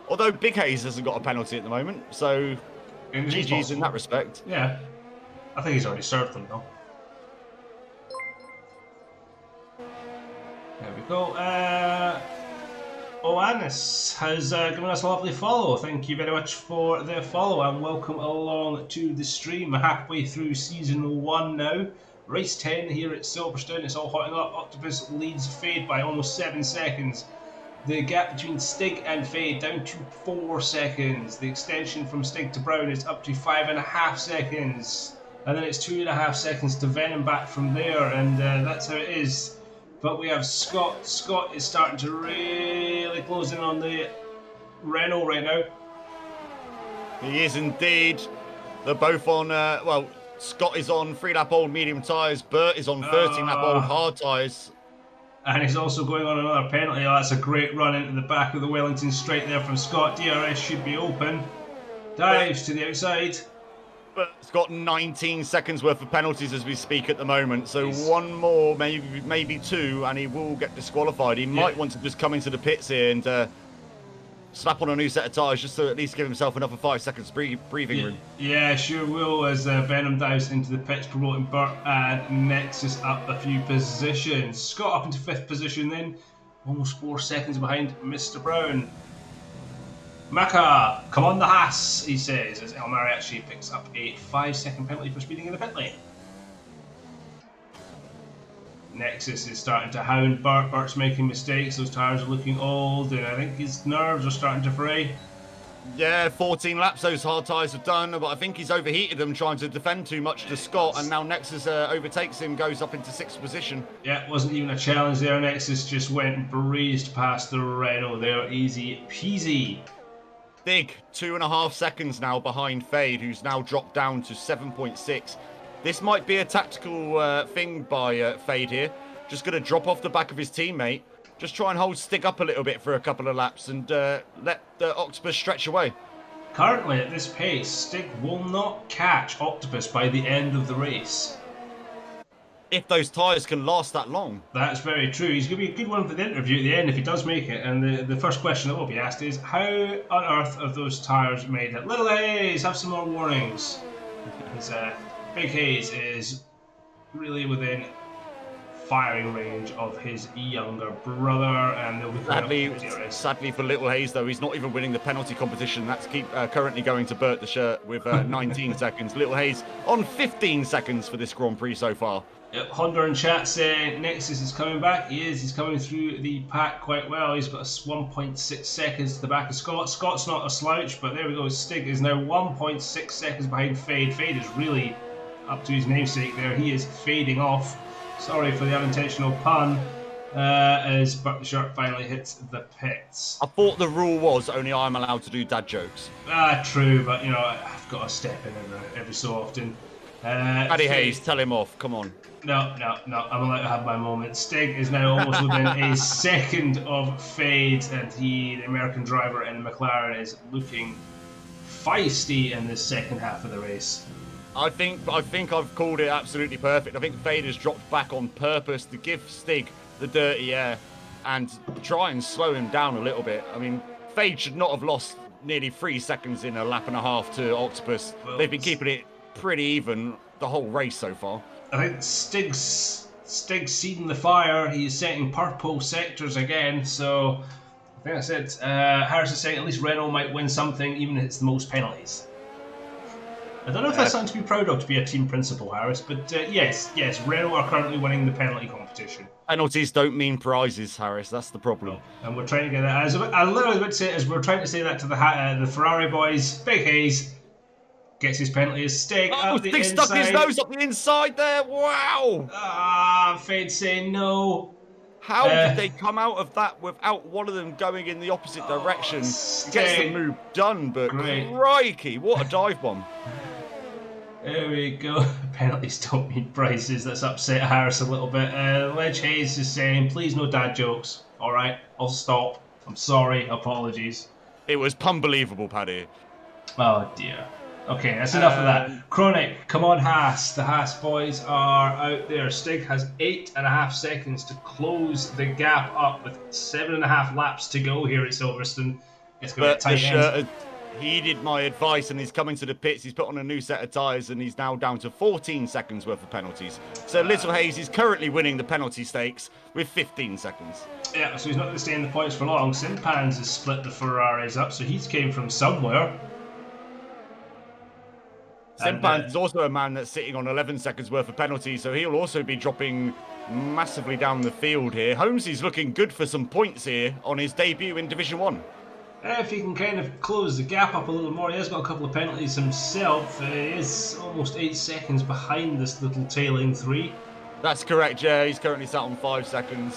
Although Big Hayes hasn't got a penalty at the moment, so GG's in that respect. Yeah. I think he's already served them, though. There we go. Oanis has given us a lovely follow. Thank you very much for the follow, and welcome along to the stream. Halfway through Season 1 now. Race 10 here at Silverstone. It's all hotting up. Octopus leads Fade by almost 7 seconds. The gap between Stig and Fade down to 4 seconds. The extension from Stig to Brown is up to 5.5 seconds. And then it's 2.5 seconds to Venom back from there. And that's how it is. But we have Scott. Scott is starting to really close in on the Renault right now. He is indeed. They're both on, Scott is on 3-lap old medium tyres. Bert is on 13-lap old hard tyres. And he's also going on another penalty. Oh, that's a great run into the back of the Wellington straight there from Scott. DRS should be open. Dives to the outside. But it's got 19 seconds worth of penalties as we speak at the moment. So one more, maybe two, and he will get disqualified. He might want to just come into the pits here and slap on a new set of tyres just to at least give himself another 5 seconds breathing room. Yeah, sure will, as Venom dives into the pits, promoting Burt and Nexus up a few positions. Scott up into 5th position then, almost 4 seconds behind Mr. Brown. Maka, come on the Haas, he says, as Elmari actually picks up a 5-second penalty for speeding in the pit lane. Nexus is starting to hound Burt. Burt's making mistakes. Those tyres are looking old, and I think his nerves are starting to fray. Yeah, 14 laps those hard tyres have done, but I think he's overheated them trying to defend too much to Scott, and now Nexus overtakes him, goes up into 6th position. Yeah, it wasn't even a challenge there. Nexus just went and breezed past the Renault there, easy peasy. Big 2.5 seconds now behind Fade, who's now dropped down to 7.6. This might be a tactical thing by Fade here. Just going to drop off the back of his teammate. Just try and hold Stig up a little bit for a couple of laps and let the Octopus stretch away. Currently, at this pace, Stig will not catch Octopus by the end of the race. If those tyres can last that long. That's very true. He's going to be a good one for the interview at the end if he does make it. And the first question that will be asked is, how on earth are those tyres made? Little Hayes, have some more warnings. Big Hayes is really within firing range of his younger brother, and they'll be sadly for Little Hayes, though, he's not even winning the penalty competition. That's currently going to Burt the Shirt with 19 seconds. Little Hayes on 15 seconds for this Grand Prix so far. Yep, Honda in chat saying Nexus is coming back. He is. He's coming through the pack quite well. He's got 1.6 seconds to the back of Scott. Scott's not a slouch, but there we go. Stig is now 1.6 seconds behind Fade. Fade is really up to his namesake there. He is fading off. Sorry for the unintentional pun. As Burt the Shirt finally hits the pits. I thought the rule was only I'm allowed to do dad jokes. True, but you know, I've got to step in every so often. Paddy Hayes, tell him off. Come on. No, I'm allowed to have my moment. Stig is now almost within a second of Fade, and the American driver in the McLaren, is looking feisty in the second half of the race. I think I've called it absolutely perfect. I think Fade has dropped back on purpose to give Stig the dirty air and try and slow him down a little bit. I mean, Fade should not have lost nearly 3 seconds in a lap and a half to Octopus. Well, they've been keeping it pretty even the whole race so far. I think Stig's seeding the fire. He's setting purple sectors again, so I think that's it. Harris is saying at least Renault might win something, even if it's the most penalties. I don't know if that's something to be proud of, to be a team principal, Harris, but yes, Renault are currently winning the penalty competition. Penalties don't mean prizes, Harris. That's the problem. And we're trying to get that. I literally would say, as we're trying to say that to the Ferrari boys. Big Hayes gets his penalty as Stig. Oh, Stig stuck his nose up the inside there. Wow. Fade saying no. How did they come out of that without one of them going in the opposite direction? Gets the move done, but crikey, what a dive bomb. There we go. Penalties don't mean prizes. That's upset Harris a little bit. Ledge Hayes is saying, please no dad jokes. All right, I'll stop. I'm sorry. Apologies. It was unbelievable, Paddy. Oh, dear. Okay, that's enough of that. Chronic, come on, Haas. The Haas boys are out there. Stig has 8.5 seconds to close the gap up with 7.5 laps to go here at Silverstone. It's going to be a tight end. Heeded my advice and he's coming to the pits. He's put on a new set of tyres and he's now down to 14 seconds worth of penalties. So Little Hayes is currently winning the penalty stakes with 15 seconds. Yeah, so he's not going to stay in the points for long. Simpans has split the Ferraris up, so he's came from somewhere. Simpans is also a man that's sitting on 11 seconds worth of penalties, so he'll also be dropping massively down the field here. Holmesy's looking good for some points here on his debut in Division 1. If he can kind of close the gap up a little more, he has got a couple of penalties himself. He is almost 8 seconds behind this little tailing 3. That's correct, yeah. He's currently sat on 5 seconds.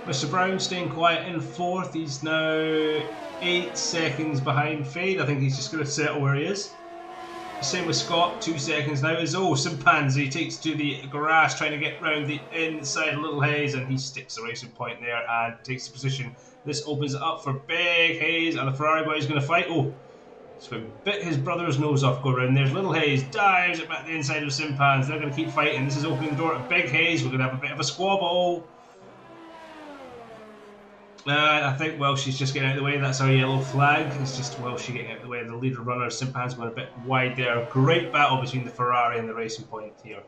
Mr. Brown staying quiet in 4th. He's now 8 seconds behind Fade. I think he's just going to settle where he is. Same with Scott, 2 seconds now. Simpanzi takes to the grass, trying to get round the inside of Little Hayes, and he sticks the racing point there and takes the position. This opens it up for Big Hayes, and the Ferrari boy is going to fight. So he bit his brother's nose off going around. There's Little Hayes, dives it back the inside of Simpans. They're going to keep fighting. This is opening the door to Big Hayes. We're going to have a bit of a squabble. I think Welshie's just getting out of the way. That's our yellow flag. It's just Welshie getting out of the way. The leader runner, Simpans, going a bit wide there. Great battle between the Ferrari and the Racing Point here.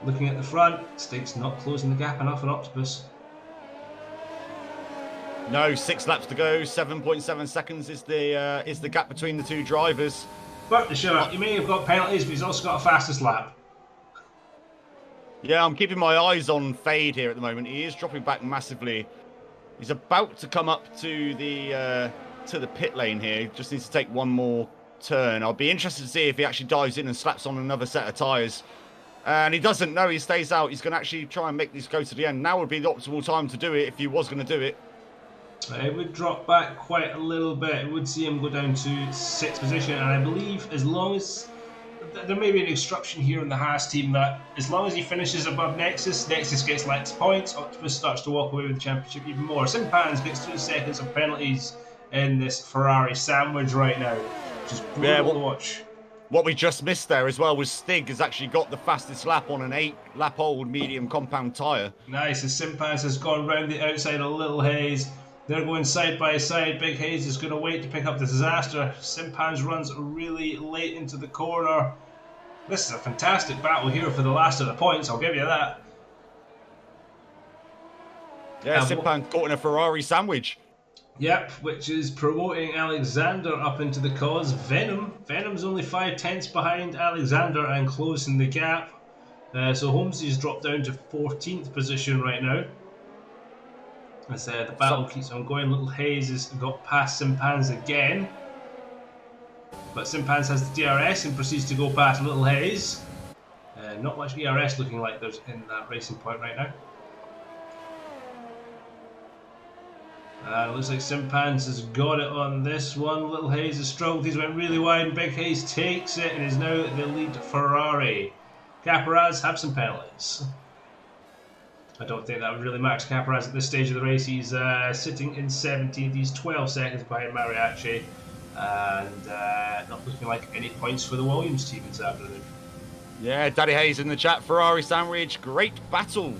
Looking at the front, Stig's not closing the gap enough on Octopus. No, 6 laps to go. 7.7 seconds is the gap between the two drivers. But sure, he may have got penalties, but he's also got a fastest lap. Yeah, I'm keeping my eyes on Fade here at the moment. He is dropping back massively. He's about to come up to the pit lane here. He just needs to take one more turn. I'll be interested to see if he actually dives in and slaps on another set of tyres. And he doesn't. No, he stays out. He's going to actually try and make this go to the end. Now would be the optimal time to do it if he was going to do it. It would drop back quite a little bit. It would see him go down to 6th position. And I believe as long as... There may be an instruction here in the Haas team that as long as he finishes above Nexus, Nexus gets less points. Octopus starts to walk away with the championship even more. Simpans gets 3 seconds of penalties in this Ferrari sandwich right now, which is brutal to watch. What we just missed there as well was Stig has actually got the fastest lap on an 8-lap-old medium compound tyre. Nice, as Simpans has gone round the outside of Little Hayes. They're going side by side. Big Hayes is going to wait to pick up the disaster. Simpans runs really late into the corner. This is a fantastic battle here for the last of the points, I'll give you that. Yeah, Simpans caught in a Ferrari sandwich. Yep, which is promoting Alexander up into the cause. Venom's only 5 tenths behind Alexander and closing the gap. So Holmesy's dropped down to 14th position right now. As the battle keeps on going. Little Hayes has got past Simpans again. But Simpans has the DRS and proceeds to go past Little Hayes. Not much ERS looking like there's in that Racing Point right now. It looks like Simpans has got it on this one. Little Hayes has struggled. He's went really wide and Big Hayes takes it and is now the lead Ferrari. Caparaz have some penalties. I don't think that would really matter to Caparaz at this stage of the race. He's sitting in 17th. He's 12 seconds behind Mariachi. And not looking like any points for the Williams team this afternoon. Yeah, Daddy Hayes in the chat. Ferrari sandwich. Great battle.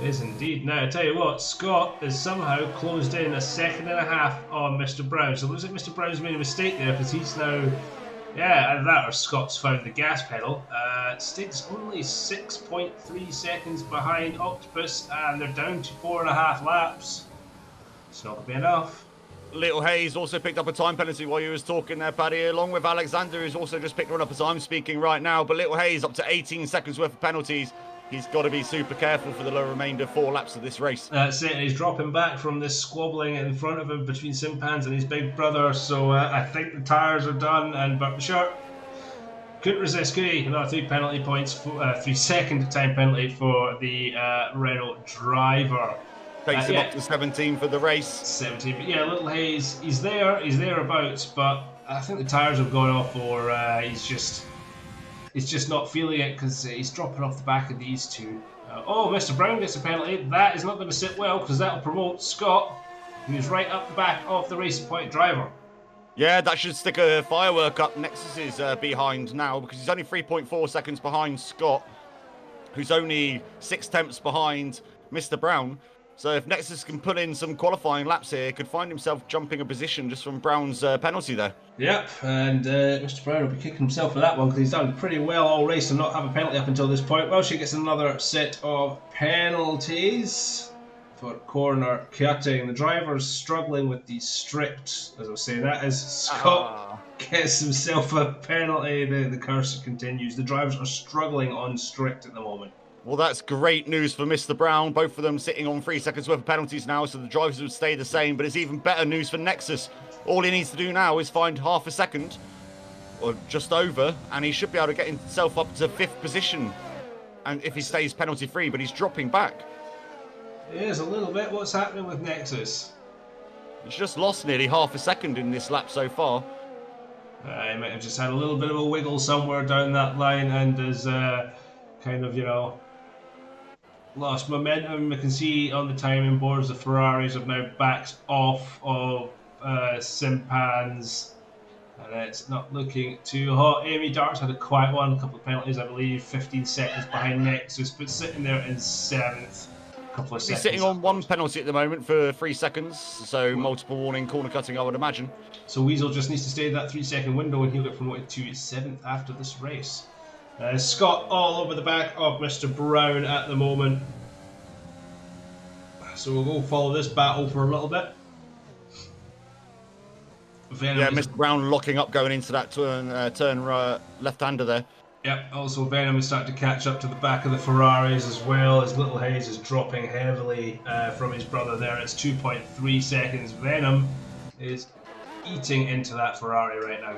It is indeed. Now, I tell you what, Scott has somehow closed in a second and a half on Mr. Brown. So it looks like Mr. Brown's made a mistake there because he's now... Yeah, either that or Scott's found the gas pedal. Stig's only 6.3 seconds behind Octopus and they're down to 4.5 laps. It's not going to be enough. Little Hayes also picked up a time penalty while you was talking there, Paddy, along with Alexander, who's also just picked one up as I'm speaking right now. But Little Hayes up to 18 seconds worth of penalties. He's got to be super careful for the remainder 4 laps of this race. That's it. He's dropping back from this squabbling in front of him between Simpans and his big brother. So I think the tyres are done. But sure, couldn't resist, could he? Another 3 penalty points, 3 second time penalty for the Renault driver. Takes him up to 17 for the race. 17, but yeah, Little Hayes, he's thereabouts, but I think the tyres have gone off, or he's just not feeling it because he's dropping off the back of these two. Oh, Mr. Brown gets a penalty. That is not going to sit well because that will promote Scott, who's right up the back of the Racing Point driver. Yeah, that should stick a firework up Nexus is behind now because he's only 3.4 seconds behind Scott, who's only 6 tenths behind Mr. Brown. So if Nexus can put in some qualifying laps here, could find himself jumping a position just from Brown's penalty there. Yep, and Mr. Brown will be kicking himself for that one because he's done pretty well all race to not have a penalty up until this point. Well, she gets another set of penalties for corner cutting. The driver's struggling with the strict, as I was saying, that is Scott gets himself a penalty. The curse continues. The drivers are struggling on strict at the moment. Well, that's great news for Mr. Brown. Both of them sitting on 3 seconds worth of penalties now, so the drivers would stay the same. But it's even better news for Nexus. All he needs to do now is find half a second, or just over, and he should be able to get himself up to 5th position. And if he stays penalty free, but he's dropping back. It is a little bit. What's happening with Nexus? He's just lost nearly half a second in this lap so far. He might have just had a little bit of a wiggle somewhere down that line and is kind of, lost momentum. We can see on the timing boards the Ferraris have now backed off of Simpans, and it's not looking too hot. Amy Dart's had a quiet one, a couple of penalties, I believe, 15 seconds behind Nexus, but sitting there in 7th. A couple of He's seconds. sitting on 1 penalty at the moment for 3 seconds, so multiple warning corner cutting, I would imagine. So Weasel just needs to stay in that 3-second window, and he'll get promoted to 7th after this race. Scott all over the back of Mr. Brown at the moment. So we'll go follow this battle for a little bit. Venom Mr. Brown locking up going into that turn left-hander there. Yep, also Venom is starting to catch up to the back of the Ferraris as well, as Little Hayes is dropping heavily from his brother there. It's 2.3 seconds. Venom is eating into that Ferrari right now.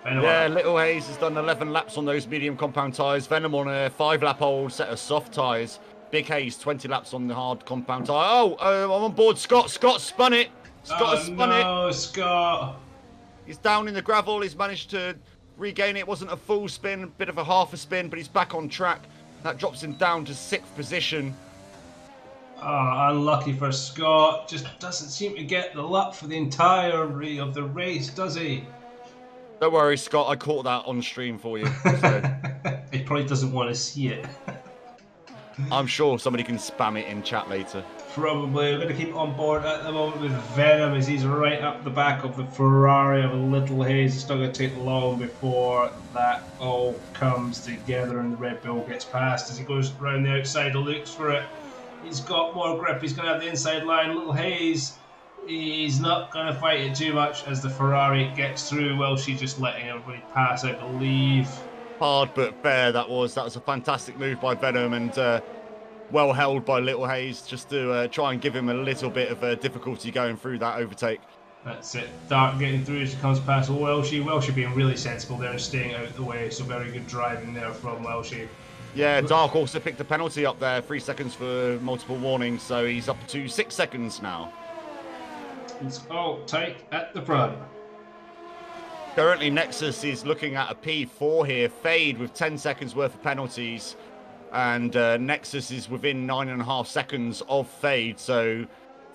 Venom Little Hayes has done 11 laps on those medium compound tyres. Venom on a 5-lap-old set of soft tyres. Big Hayes, 20 laps on the hard compound tyre. Oh, I'm on board. Scott spun it. Scott has spun it. Oh, no, Scott. He's down in the gravel. He's managed to regain it. It wasn't a full spin, a bit of a half a spin, but he's back on track. That drops him down to 6th position. Oh, unlucky for Scott. Just doesn't seem to get the luck for the entirety of the race, does he? Don't worry, Scott. I caught that on stream for you. So. He probably doesn't want to see it. I'm sure somebody can spam it in chat later. Probably. We're going to keep on board at the moment with Venom as he's right up the back of the Ferrari of Little Hayes. It's not going to take long before that all comes together and the Red Bull gets past as he goes around the outside and looks for it. He's got more grip. He's going to have the inside line. Little Hayes, he's not going to fight it too much as the Ferrari gets through. Well, she's just letting everybody pass, I believe. Hard but fair that was. That was a fantastic move by Venom and well held by Little Hayes just to try and give him a little bit of difficulty going through that overtake. That's it. Dart getting through as he comes past Welshie. Welshie being really sensible there and staying out of the way. So very good driving there from Welshie. Yeah, Dark also picked a penalty up there. 3 seconds for multiple warnings. So he's up to 6 seconds now. It's all tight at the front. Currently, Nexus is looking at a P4 here. Fade with 10 seconds worth of penalties. And Nexus is within 9.5 seconds of Fade. So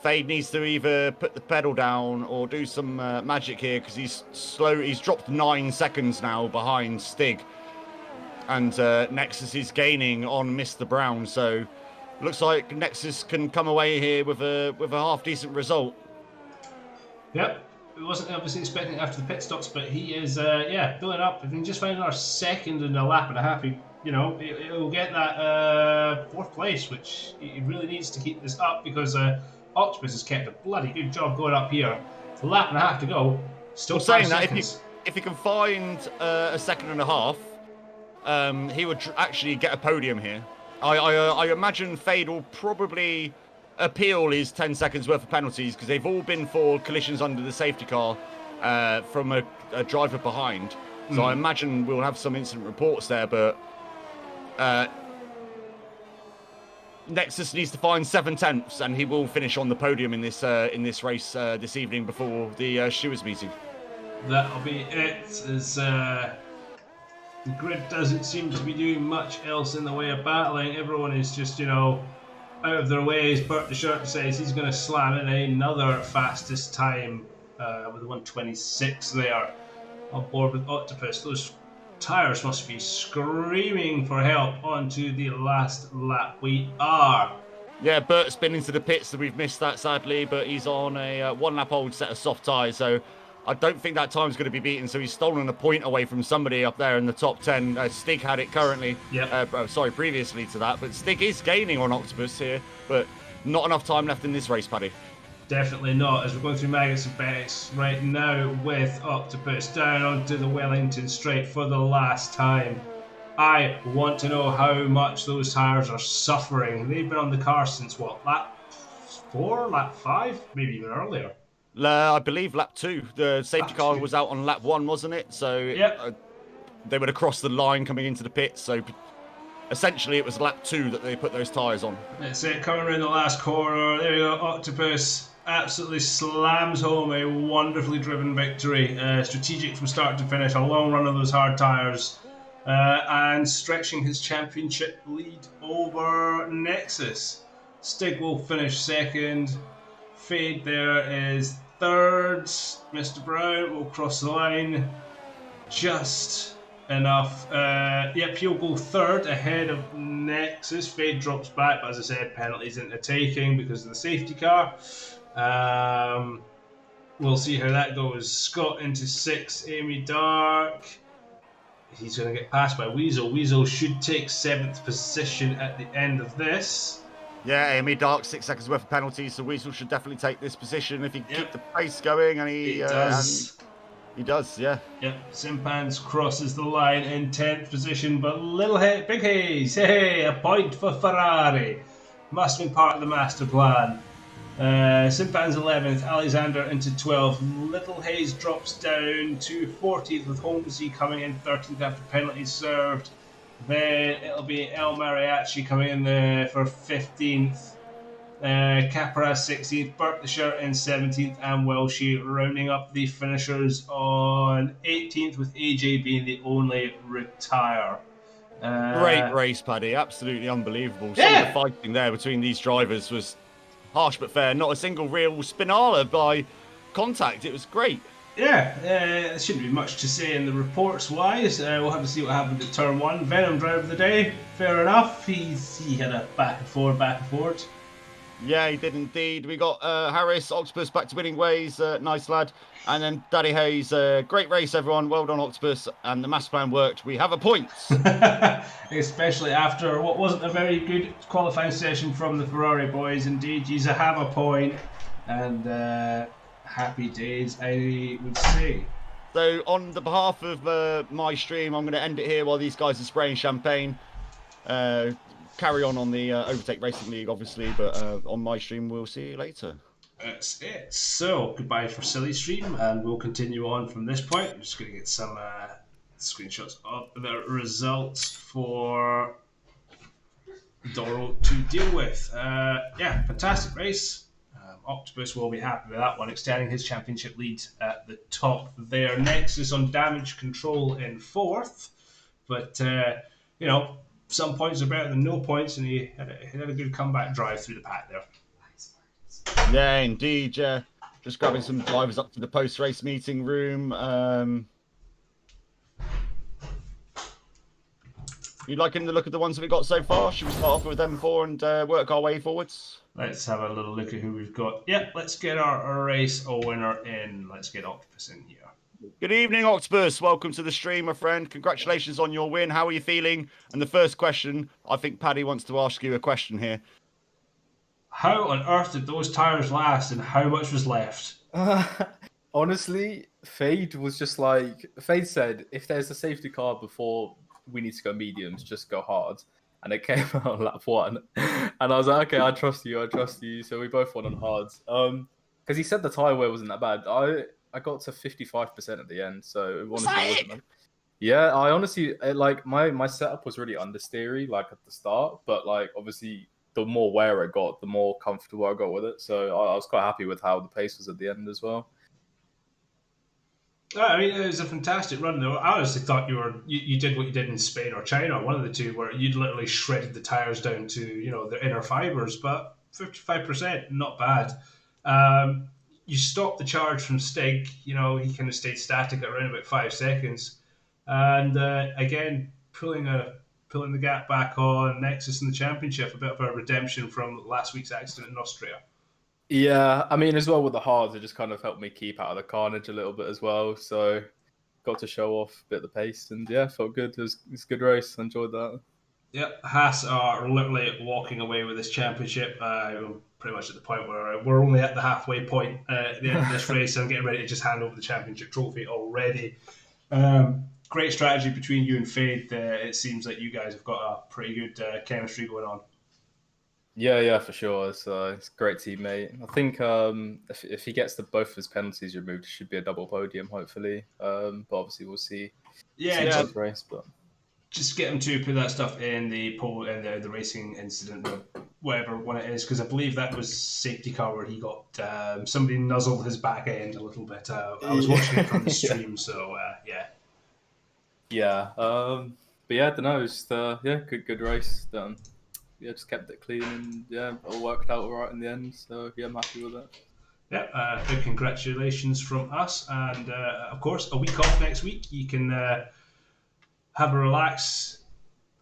Fade needs to either put the pedal down or do some magic here because he's slow. He's dropped 9 seconds now behind Stig. And Nexus is gaining on Mr. Brown. So looks like Nexus can come away here with a half decent result. Yep. We wasn't obviously expecting it after the pit stops, but he is, filling up. If we can just find our second in a lap and a half, he'll get that 4th place, which he really needs to keep this up because Octopus has kept a bloody good job going up here. It's a lap and a half to go. Still 5 seconds. If he can find a second and a half, he would actually get a podium here. I imagine Fade will probably appeal his 10 seconds worth of penalties because they've all been for collisions under the safety car from a driver behind. So I imagine we'll have some incident reports there, but Nexus needs to find 7 tenths and he will finish on the podium in this race this evening before the stewards meeting. That'll be it. As the grid doesn't seem to be doing much else in the way of battling. Everyone is just, out of their ways. Bert the Shirt says he's going to slam in another fastest time with 1:26 there on board with Octopus. Those tyres must be screaming for help onto the last lap. We are. Yeah, Bert's been into the pits, so we've missed that sadly, but he's on a 1 lap old set of soft tyres, so I don't think that time's going to be beaten. So he's stolen a point away from somebody up there in the top 10. Stig had it currently. Yep. Previously to that. But Stig is gaining on Octopus here. But not enough time left in this race, Paddy. Definitely not. As we're going through Maggots and Bets right now with Octopus down onto the Wellington straight for the last time. I want to know how much those tyres are suffering. They've been on the car since what? Lap 4? Lap 5? Maybe even earlier. I believe lap 2. The safety car was out on lap 1, wasn't it? So yep. They would have crossed the line coming into the pits. So essentially, it was lap 2 that they put those tyres on. That's it. Coming around the last corner. There you go. Octopus absolutely slams home a wonderfully driven victory. Strategic from start to finish. A long run of those hard tyres. and stretching his championship lead over Nexus. Stig will finish second. Fade there is third. Mr. Brown will cross the line just enough. Yep, he'll go third ahead of Nexus. Fade drops back, but as I said, penalties into taking because of the safety car. We'll see how that goes. Scott into sixth. Amy Dark. He's going to get passed by Weasel. Weasel should take 7th position at the end of this. Yeah, Amy Dark, 6 seconds worth of penalties, so Weasel should definitely take this position if he can keep the pace going, and he does. He does, yeah. Yep, Simpans crosses the line in 10th position, but Big Hayes, hey, a point for Ferrari. Must have been part of the master plan. Simpans 11th, Alexander into 12th. Little Hayes drops down to 14th with Holmesy coming in 13th after penalties served. Then it'll be El Mariachi coming in there for 15th. Caparaz 16th, Berkshire in 17th, and Welshie rounding up the finishers on 18th, with AJ being the only retire. Great race, Paddy. Absolutely unbelievable. Some of the fighting there between these drivers was harsh but fair. Not a single real spinala by contact. It was great. Yeah, there shouldn't be much to say in the reports wise. We'll have to see what happened at turn 1. Venom driver of the day, fair enough. He had a back and forward. Yeah, he did indeed. We got Harris, Octopus back to winning ways. Nice lad. And then Daddy Hayes. Great race, everyone. Well done, Octopus. And the master plan worked. We have a point. Especially after what wasn't a very good qualifying session from the Ferrari boys. Indeed, you have a point. And happy days, I would say. So on the behalf of my stream, I'm going to end it here while these guys are spraying champagne. Carry on the Overtake Racing League, obviously, but on my stream, we'll see you later. That's it. So, goodbye for Silly Stream, and we'll continue on from this point. I'm just going to get some screenshots of the results for Doro to deal with. Yeah, fantastic race. Octopus will be happy with that one, extending his championship lead at the top there. Nexus on damage control in 4th, but, you know, some points are better than no points, and he had a good comeback drive through the pack there. Yeah, indeed. Yeah, just grabbing some drivers up to the post-race meeting room. You liking the look of the ones that we got so far? Should we start off with them 4 and work our way forwards? Let's have a little look at who we've got. Yeah, let's get our race winner in. Let's get Octopus in here. Good evening, Octopus. Welcome to the stream, my friend. Congratulations on your win. How are you feeling? And the first question, I think Paddy wants to ask you a question here. How on earth did those tyres last, and how much was left? Honestly, Fade was just like... Fade said, if there's a safety car before we need to go mediums, just go hard. And it came out on lap 1. And I was like, okay, I trust you. So we both went on hards. Because he said the tyre wear wasn't that bad. I got to 55% at the end, so it wasn't bad. Yeah, I honestly, like, my setup was really understeery, like, at the start. But, like, obviously, the more wear I got, the more comfortable I got with it. So I was quite happy with how the pace was at the end as well. I mean, it was a fantastic run, though. I honestly thought you did what you did in Spain or China, one of the two, where you'd literally shredded the tires down to, you know, the inner fibers. But 55%, not bad. You stopped the charge from Stig. You know, he kind of stayed static at around about 5 seconds, and again pulling the gap back on Nexus in the championship. A bit of a redemption from last week's accident in Austria. Yeah, I mean, as well with the hards, it just kind of helped me keep out of the carnage a little bit as well. So got to show off a bit of the pace, and yeah, felt good. It was a good race. I enjoyed that. Yep, Haas are literally walking away with this championship. We're pretty much at the point where we're only at the halfway point at the end of this race. I'm getting ready to just hand over the championship trophy already. Great strategy between you and Fade. It seems like you guys have got a pretty good chemistry going on. Yeah, for sure. It's a great teammate. I think if he gets both his penalties removed, it should be a double podium, hopefully. But obviously, we'll see. Yeah, race, but just get him to put that stuff in the poll and the racing incident, whatever one it is, because I believe that was safety car where he got somebody nuzzled his back end a little bit. I was watching it from the stream, so yeah. Yeah. but yeah, I don't know. It's just yeah, good race. Yeah, just kept it clean and yeah, all worked out all right in the end. So yeah, I'm happy with it. Yeah, big congratulations from us, and of course, a week off next week. You can have a relax,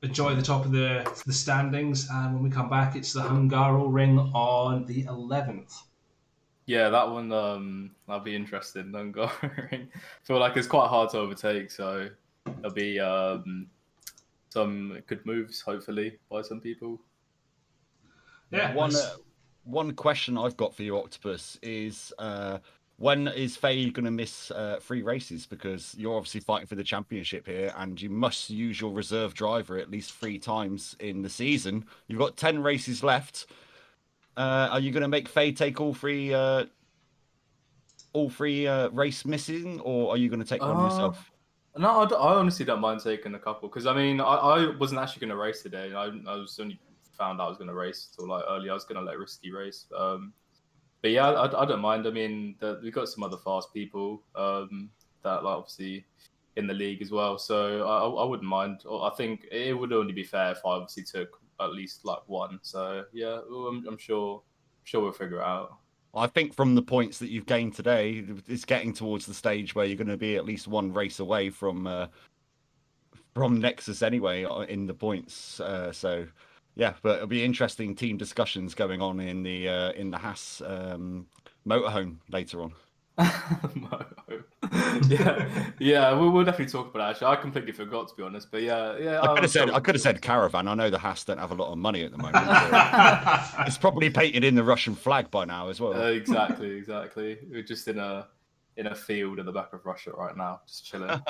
enjoy the top of the standings, and when we come back, it's the Hungaro Ring on the 11th. Yeah, that one I'll be interested in going. I feel like it's quite hard to overtake, so there'll be some good moves hopefully by some people. Yeah, One question I've got for you, Octopus, is when is Faye going to miss 3 races? Because you're obviously fighting for the championship here, and you must use your reserve driver at least 3 times in the season. You've got 10 races left. Are you going to make Faye take all 3 race missing, or are you going to take one yourself? No, I honestly don't mind taking a couple because I mean I wasn't actually going to race today. I was only found out I was going to race till like early. I was going to let Risky race. But yeah, I don't mind. I mean, we've got some other fast people that like obviously in the league as well. So I wouldn't mind. I think it would only be fair if I obviously took at least like one. So yeah, I'm sure we'll figure it out. I think from the points that you've gained today, it's getting towards the stage where you're going to be at least 1 race away from Nexus anyway in the points. So yeah, but it'll be interesting team discussions going on in the Haas motorhome later on. yeah, we'll definitely talk about it. Actually, I completely forgot to be honest. But yeah, I could have said caravan. I know the Haas don't have a lot of money at the moment. It's probably painted in the Russian flag by now as well. Exactly. We're just in a field at the back of Russia right now, just chilling.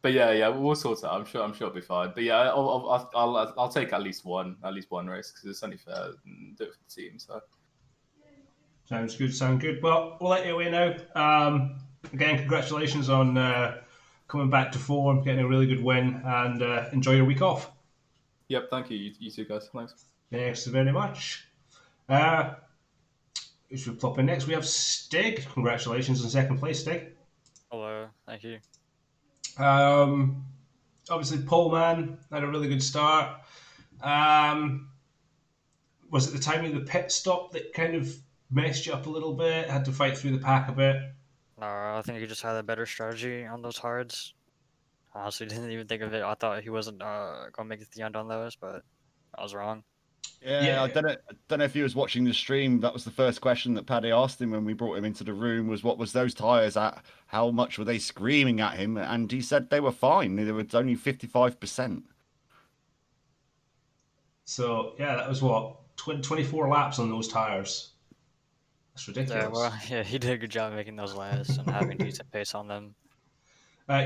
But yeah, we'll sort it out. I'm sure it'll be fine. But yeah, I'll take at least one race because it's only fair and do it for the team. So sounds good. Well, we'll let you away now. Again, congratulations on coming back to form, getting a really good win, and enjoy your week off. Yep, thank you. You too, guys. Thanks. Thanks very much. Who should we plop in next? We have Stig. Congratulations on second place, Stig. Hello, thank you. Obviously, Pole Man had a really good start. Was it the timing of the pit stop that kind of messed you up a little bit? Had to fight through the pack a bit? No, I think he just had a better strategy on those hards. Honestly, didn't even think of it. I thought he wasn't gonna make it to the end on those, but I was wrong. Yeah, I don't know if he was watching the stream. That was the first question that Paddy asked him when we brought him into the room, was what was those tyres at? How much were they screaming at him? And he said they were fine. They were only 55%. So, yeah, that was what? 24 laps on those tyres. That's ridiculous. Yeah, well, yeah, he did a good job making those last and having decent pace on them.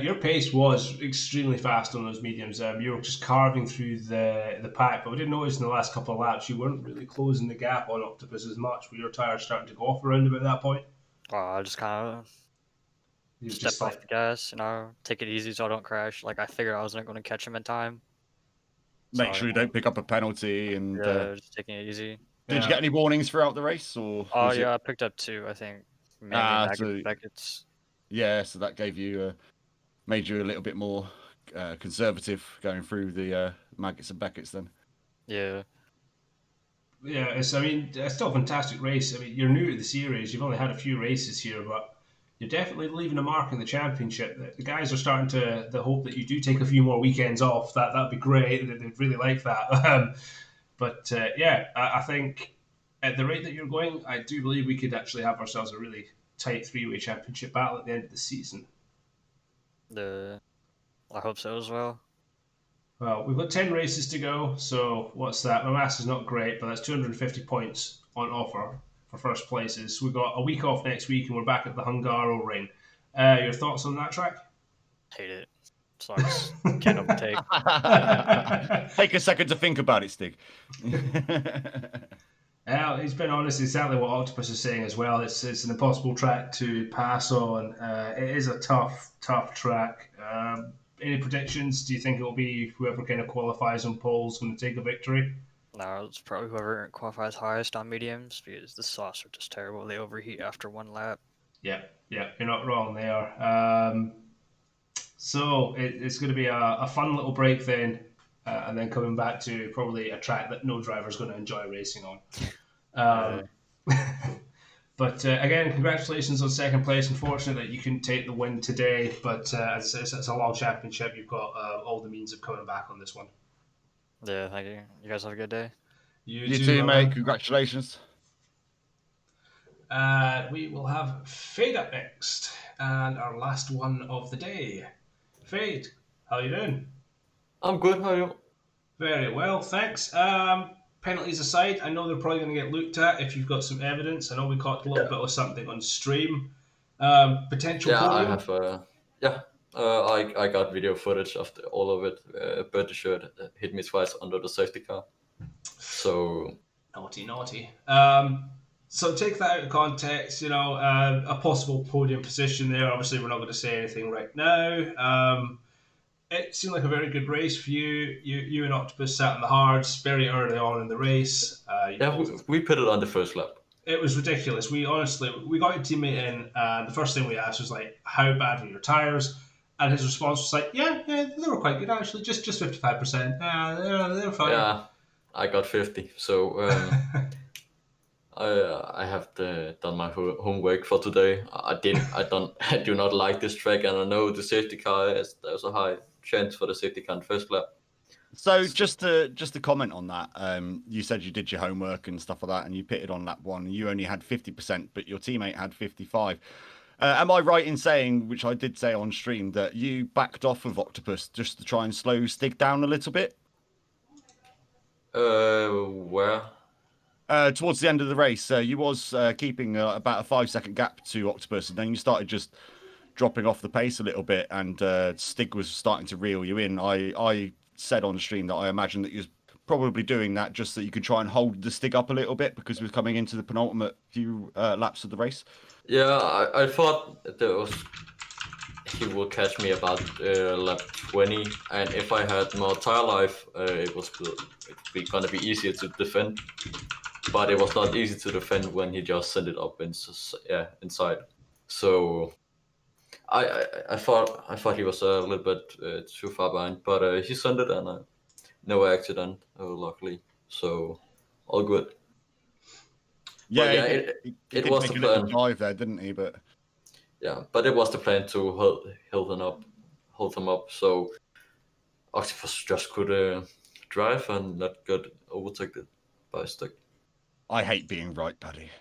Your pace was extremely fast on those mediums. You were just carving through the pack, but we did notice in the last couple of laps you weren't really closing the gap on Octopus as much. Were your tyres starting to go off around about that point? I just kind of stepped off the gas, take it easy so I don't crash. Like, I figured I wasn't going to catch him in time. Make sure you don't pick up a penalty and just taking it easy. Did you get any warnings throughout the race? Or I picked up 2, I think. Mainly Beckett's. Yeah, so that gave you made you a little bit more conservative going through the Maggots and Beckett's then. Yeah. Yeah, it's still a fantastic race. I mean, you're new to the series. You've only had a few races here, but you're definitely leaving a mark in the championship. The guys are starting to hope that you do take a few more weekends off. That'd be great. They'd really like that. But I think at the rate that you're going, I do believe we could actually have ourselves a really tight 3-way championship battle at the end of the season. I hope so as well. Well, we've got 10 races to go, so what's that? My maths is not great, but that's 250 points on offer for first places. We've got a week off next week, and we're back at the Hungaro Ring. Your thoughts on that track? Hate it. Sucks. Can't overtake. Take a second to think about it, Stig. He's been honest, exactly what Octopus is saying as well. It's an impossible track to pass on. It is a tough track. Any predictions? Do you think it'll be whoever kind of qualifies on poles going to take a victory? No, it's probably whoever qualifies highest on mediums because the softs are just terrible. They overheat after one lap. Yeah, you're not wrong there. So it's going to be a fun little break then, and then coming back to probably a track that no driver's going to enjoy racing on. Um, But again, congratulations on second place. Unfortunate that you couldn't take the win today, but as it's a long championship, you've got all the means of coming back on this one. Yeah, thank you. You guys have a good day. You too, mate. Congratulations. We will have Fade up next, and our last one of the day. Fade, how are you doing? I'm good. How are you? Very well, thanks. Penalties aside, I know they're probably going to get looked at if you've got some evidence. I know we caught a little bit of something on stream. Potential Yeah, I podium. have. I got video footage of all of it. Birdie shirt hit me twice under the safety car. So Naughty. So take that out of context. A possible podium position there. Obviously, we're not going to say anything right now. It seemed like a very good race for you. You and Octopus sat in the hards very early on in the race. we put it on the first lap. It was ridiculous. We got your teammate in, and the first thing we asked was like, "How bad were your tires?" And his response was like, "Yeah, they were quite good actually, just 55%. They're fine." Yeah, I got 50. So I have done my homework for today. I do not like this track, and I know the safety car there's a high chance for the safety car in first lap. So just to comment on that, you said you did your homework and stuff like that, and you pitted on lap 1. You only had 50%, but your teammate had 55. Am I right in saying, which I did say on stream, that you backed off of Octopus just to try and slow Stig down a little bit? Where? Towards the end of the race, you was keeping about a 5-second gap to Octopus, and then you started just dropping off the pace a little bit, and Stig was starting to reel you in. I said on stream that I imagine that you was probably doing that just so you could try and hold the Stig up a little bit because we're coming into the penultimate few laps of the race. Yeah, I thought he would catch me about lap 20, and if I had more tire life, it'd be gonna be easier to defend. But it was not easy to defend when he just sent it up inside. So I thought he was a little bit too far behind, but he sent it, and no accident, luckily. So all good. Yeah, it did was take the a little plan. dive there, didn't he? But yeah, but it was the plan to hold him up, so Octopus just could drive and not get overtaken by Stick. I hate being right, buddy.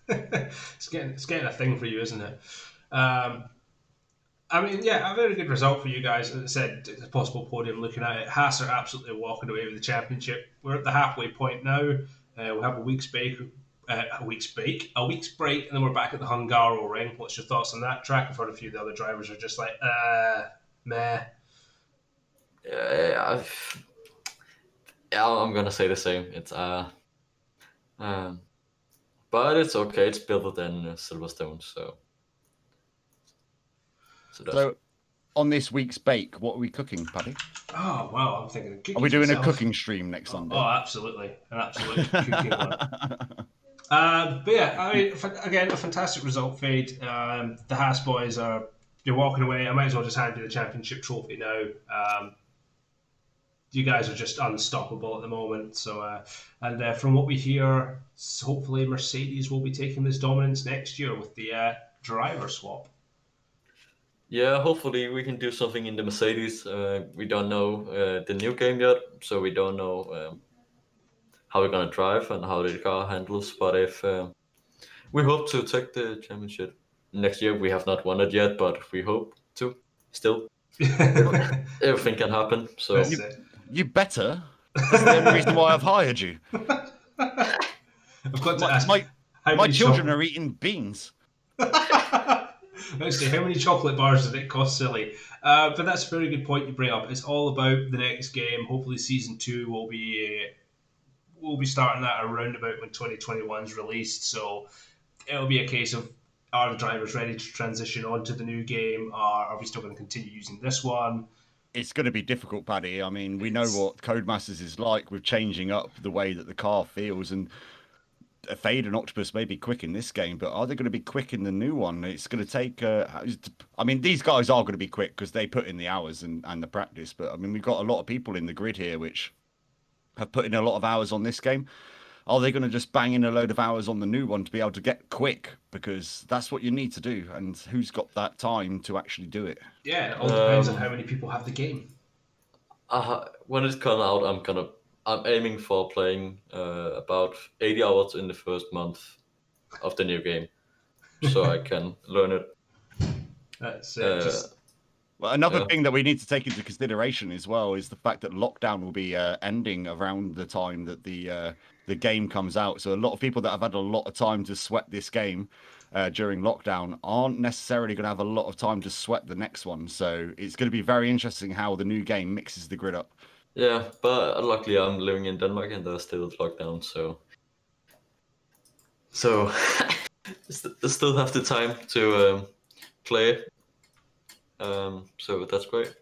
It's getting a thing for you, isn't it? I mean, yeah, a very good result for you guys. As I said, it's a possible podium looking at it. Haas are absolutely walking away with the championship. We're at the halfway point now. We'll have a week's break, and then we're back at the Hungaro ring. What's your thoughts on that track? I've heard a few of the other drivers are just like, meh. Yeah, I'm gonna say the same. It's but it's okay. It's built than Silverstone, so. So, on this week's bake, what are we cooking, Paddy? Oh well, I'm thinking of cooking. Are we doing a cooking stream next Sunday? Oh, absolutely, an absolute cooking one. But yeah, I mean, again, a fantastic result, Fade. The Haas boys you're walking away. I might as well just hand you the championship trophy now. You guys are just unstoppable at the moment. So, and from what we hear, hopefully Mercedes will be taking this dominance next year with the driver swap. Yeah, hopefully we can do something in the Mercedes. We don't know the new game yet, so we don't know how we're gonna drive and how the car handles. But if we hope to take the championship next year, we have not won it yet, but we hope to. Still, everything can happen. So you better. That's the only reason why I've hired you. I've got to ask. My children are eating beans. Actually, how many chocolate bars did it cost, Silly? But that's a very good point you bring up. It's all about the next game. Hopefully, season 2 will be starting that around about when 2021 is released. So it'll be a case of, are the drivers ready to transition onto the new game? Or are we still going to continue using this one? It's going to be difficult, Paddy. I mean, we know what Codemasters is like with changing up the way that the car feels, and Fade and Octopus may be quick in this game, but are they going to be quick in the new one? It's going to take. I mean, these guys are going to be quick because they put in the hours and the practice. But I mean, we've got a lot of people in the grid here which have put in a lot of hours on this game. Are they going to just bang in a load of hours on the new one to be able to get quick? Because that's what you need to do. And who's got that time to actually do it? Yeah, it all depends on how many people have the game. When it comes out, I'm aiming for playing about 80 hours in the first month of the new game, so I can learn it. That's just. Well, another thing that we need to take into consideration as well is the fact that lockdown will be ending around the time that the game comes out. So a lot of people that have had a lot of time to sweat this game during lockdown aren't necessarily going to have a lot of time to sweat the next one. So it's going to be very interesting how the new game mixes the grid up. Yeah, but luckily I'm living in Denmark and there's still lockdown, so still have the time to play. So that's great.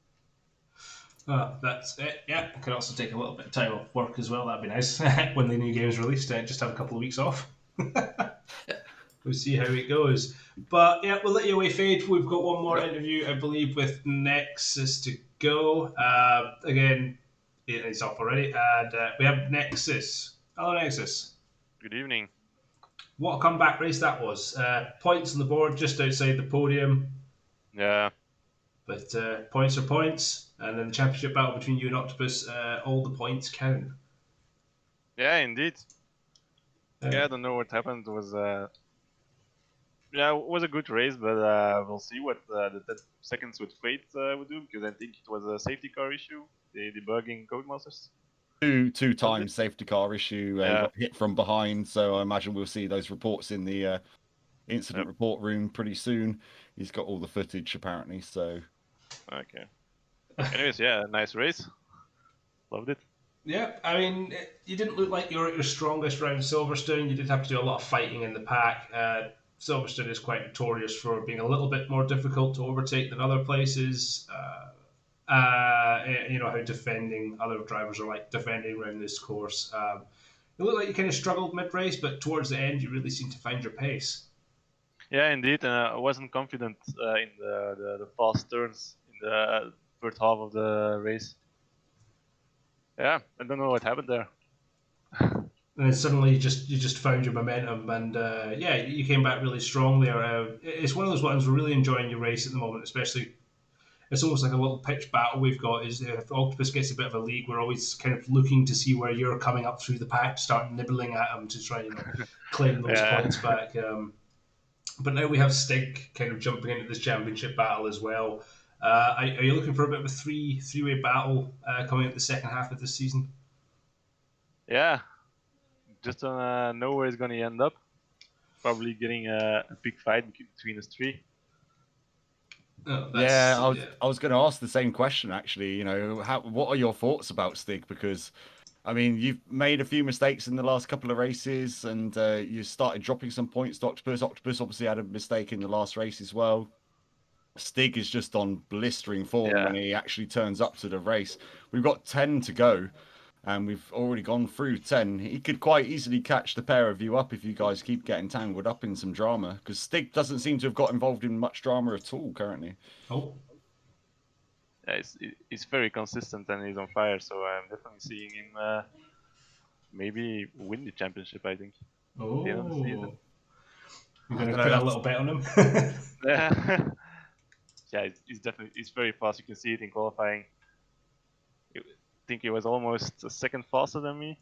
That's it. Yeah, I could also take a little bit of time off work as well. That'd be nice when the new game's released. Just have a couple of weeks off. We'll see how it goes. But yeah, we'll let you away, Fade. We've got one more interview, I believe, with Nexus to go. Again, it's off already. And we have Nexus. Hello, Nexus. Good evening. What a comeback race that was. Points on the board just outside the podium. Yeah. But points are points. And then the championship battle between you and Octopus, all the points count. Yeah, indeed. I don't know what happened. It was it was a good race, but we'll see what the 10 seconds with Fate would do, because I think it was a safety car issue, the debugging Codemasters. Two times safety car issue, got hit from behind, so I imagine we'll see those reports in the incident report room pretty soon. He's got all the footage apparently, so... Okay. Anyways, yeah, nice race. Loved it. Yeah, I mean, you didn't look like you were at your strongest round Silverstone. You did have to do a lot of fighting in the pack. Silverstone is quite notorious for being a little bit more difficult to overtake than other places. You know how defending other drivers are like defending around this course. You look like you kind of struggled mid-race, but towards the end you really seemed to find your pace. Yeah, indeed. I wasn't confident in the fast turns in the first half of the race. Yeah, I don't know what happened there. And then suddenly you just found your momentum, and you came back really strong there. It's one of those ones we're really enjoying your race at the moment, especially. It's almost like a little pitch battle we've got. Is if Octopus gets a bit of a lead, we're always kind of looking to see where you're coming up through the pack, start nibbling at him to try and claim those points back. But now we have Stig kind of jumping into this championship battle as well. Are you looking for a bit of a three-way battle coming up the second half of this season? Yeah, just don't know where it's going to end up. Probably getting a big fight between us three. I was going to ask the same question actually. You know, what are your thoughts about Stig? Because, I mean, you've made a few mistakes in the last couple of races, and you started dropping some points to Octopus. Octopus obviously had a mistake in the last race as well. Stig is just on blistering form when he actually turns up to the race. We've got 10 to go, and we've already gone through 10. He could quite easily catch the pair of you up if you guys keep getting tangled up in some drama, because Stig doesn't seem to have got involved in much drama at all currently. Oh. Yeah, he's very consistent and he's on fire, so I'm definitely seeing him maybe win the championship, I think. Oh. At the end of the season. I'm going to put a little bet on him. Yeah, he's very fast. You can see it in qualifying. I think he was almost a second faster than me.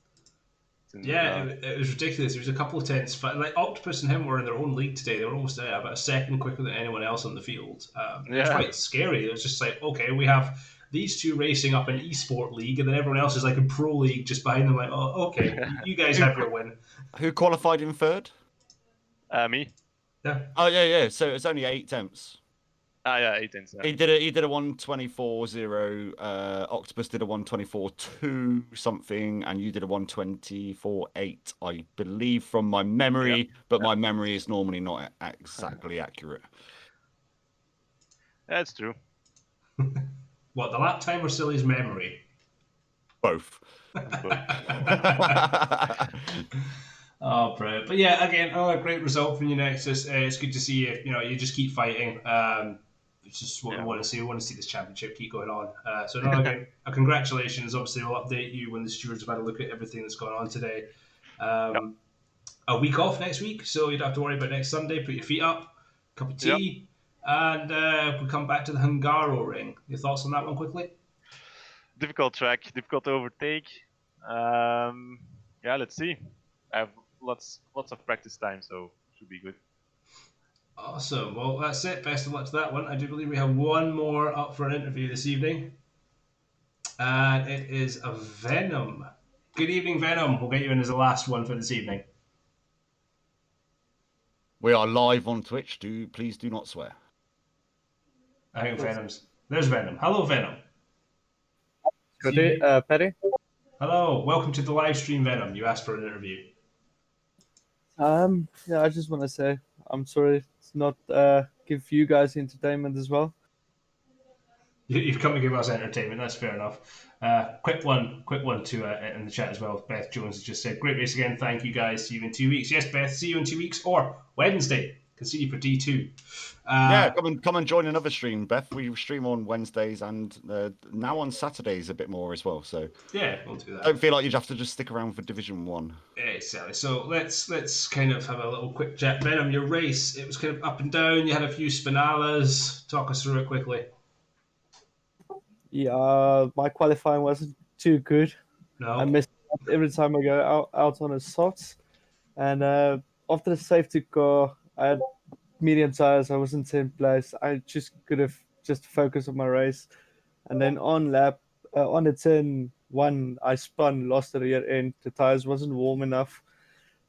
It was ridiculous. He was a couple of tenths. Like Octopus and him were in their own league today. They were almost about a second quicker than anyone else on the field. It was quite scary. It was just like, okay, we have these two racing up in esport league, and then everyone else is like in pro league just behind them. Like, oh, okay, you guys have your win. Who qualified in third? Me. Yeah. Oh yeah. So it's only 8 tenths. Yeah, 8 tenths. Yeah. He did a 1:24.0. Octopus did a 1:24.2 something, and you did a 1:24.8, I believe, from my memory. But my memory is normally not exactly accurate. That's true. What, the lap time or Silly's memory? Both. Oh, brilliant. But yeah, again, a great result from you, Nexus. It's good to see you. You just keep fighting. It's just what we want to see. We want to see this championship keep going on. So, no, again, congratulations. Obviously, we'll update you when the stewards have had a look at everything that's going on today. A week off next week, so you don't have to worry about next Sunday. Put your feet up, cup of tea, and we'll come back to the Hungaro ring. Your thoughts on that one quickly? Difficult track, difficult to overtake. Yeah, let's see. I have lots of practice time, so should be good. Awesome. Well, that's it. Best of luck to that one. I do believe we have one more up for an interview this evening. And it is a Venom. Good evening, Venom. We'll get you in as the last one for this evening. We are live on Twitch. Please do not swear. I think There's Venom. Hello, Venom. Good day, Perry. Hello. Welcome to the live stream, Venom. You asked for an interview. Yeah, I just want to say I'm sorry to not give you guys entertainment as well. You've come to give us entertainment. That's fair enough. Quick one to in the chat as well. Beth Jones has just said, "Great race again. Thank you guys. See you in 2 weeks." Yes, Beth. See you in 2 weeks or Wednesday. Can see you for D2. Yeah, come and join another stream, Beth. We stream on Wednesdays and now on Saturdays a bit more as well. So yeah, we'll do that. Don't feel like you'd have to just stick around for Division 1. Exactly. So let's kind of have a little quick chat. Venom, your race, it was kind of up and down. You had a few spinalas. Talk us through it quickly. Yeah, my qualifying wasn't too good. No. I missed every time I go out on a softs. And after the safety car, I had medium tires. I was in 10th place. I just could have just focused on my race. And then on the turn 1, I spun, lost the rear end. The tires wasn't warm enough.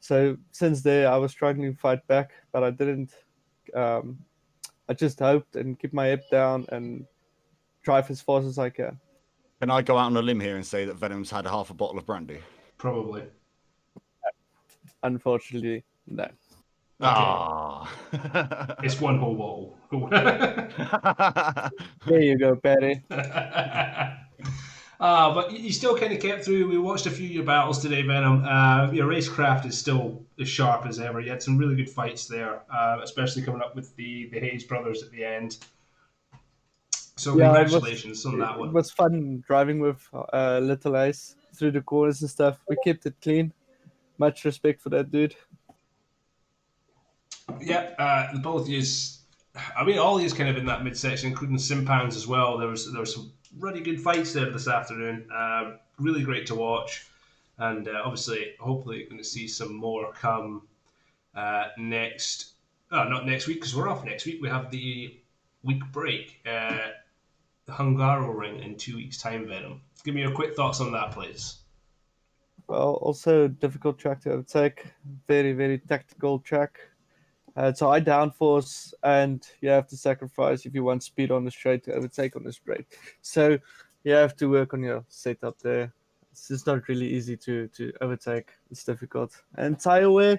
So since there, I was struggling to fight back, but I didn't. I just hoped and keep my head down and drive as fast as I can. Can I go out on a limb here and say that Venom's had half a bottle of brandy? Probably. Unfortunately, no. Ah. It's one whole bottle. There you go, Perry. But you still kind of kept through. We watched a few of your battles today, Venom. Your racecraft is still as sharp as ever. You had some really good fights there, especially coming up with the Hayes brothers at the end. So congratulations on that one. It was fun driving with Little Ace through the corners and stuff. We kept it clean. Much respect for that dude. Yeah, the both of yous. I mean, all of yous kind of in that midsection, including Simpounds as well. There was some really good fights there this afternoon. Really great to watch, and obviously, hopefully, you're going to see some more come next. Not next week because we're off next week. We have the week break. The Hungaro ring in 2 weeks' time, Venom. Give me your quick thoughts on that, please. Well, also difficult track to overtake. Very, very tactical track. It's a high downforce, and you have to sacrifice if you want speed on the straight to overtake on the straight. So you have to work on your setup there. It's just not really easy to overtake. It's difficult. And tire wear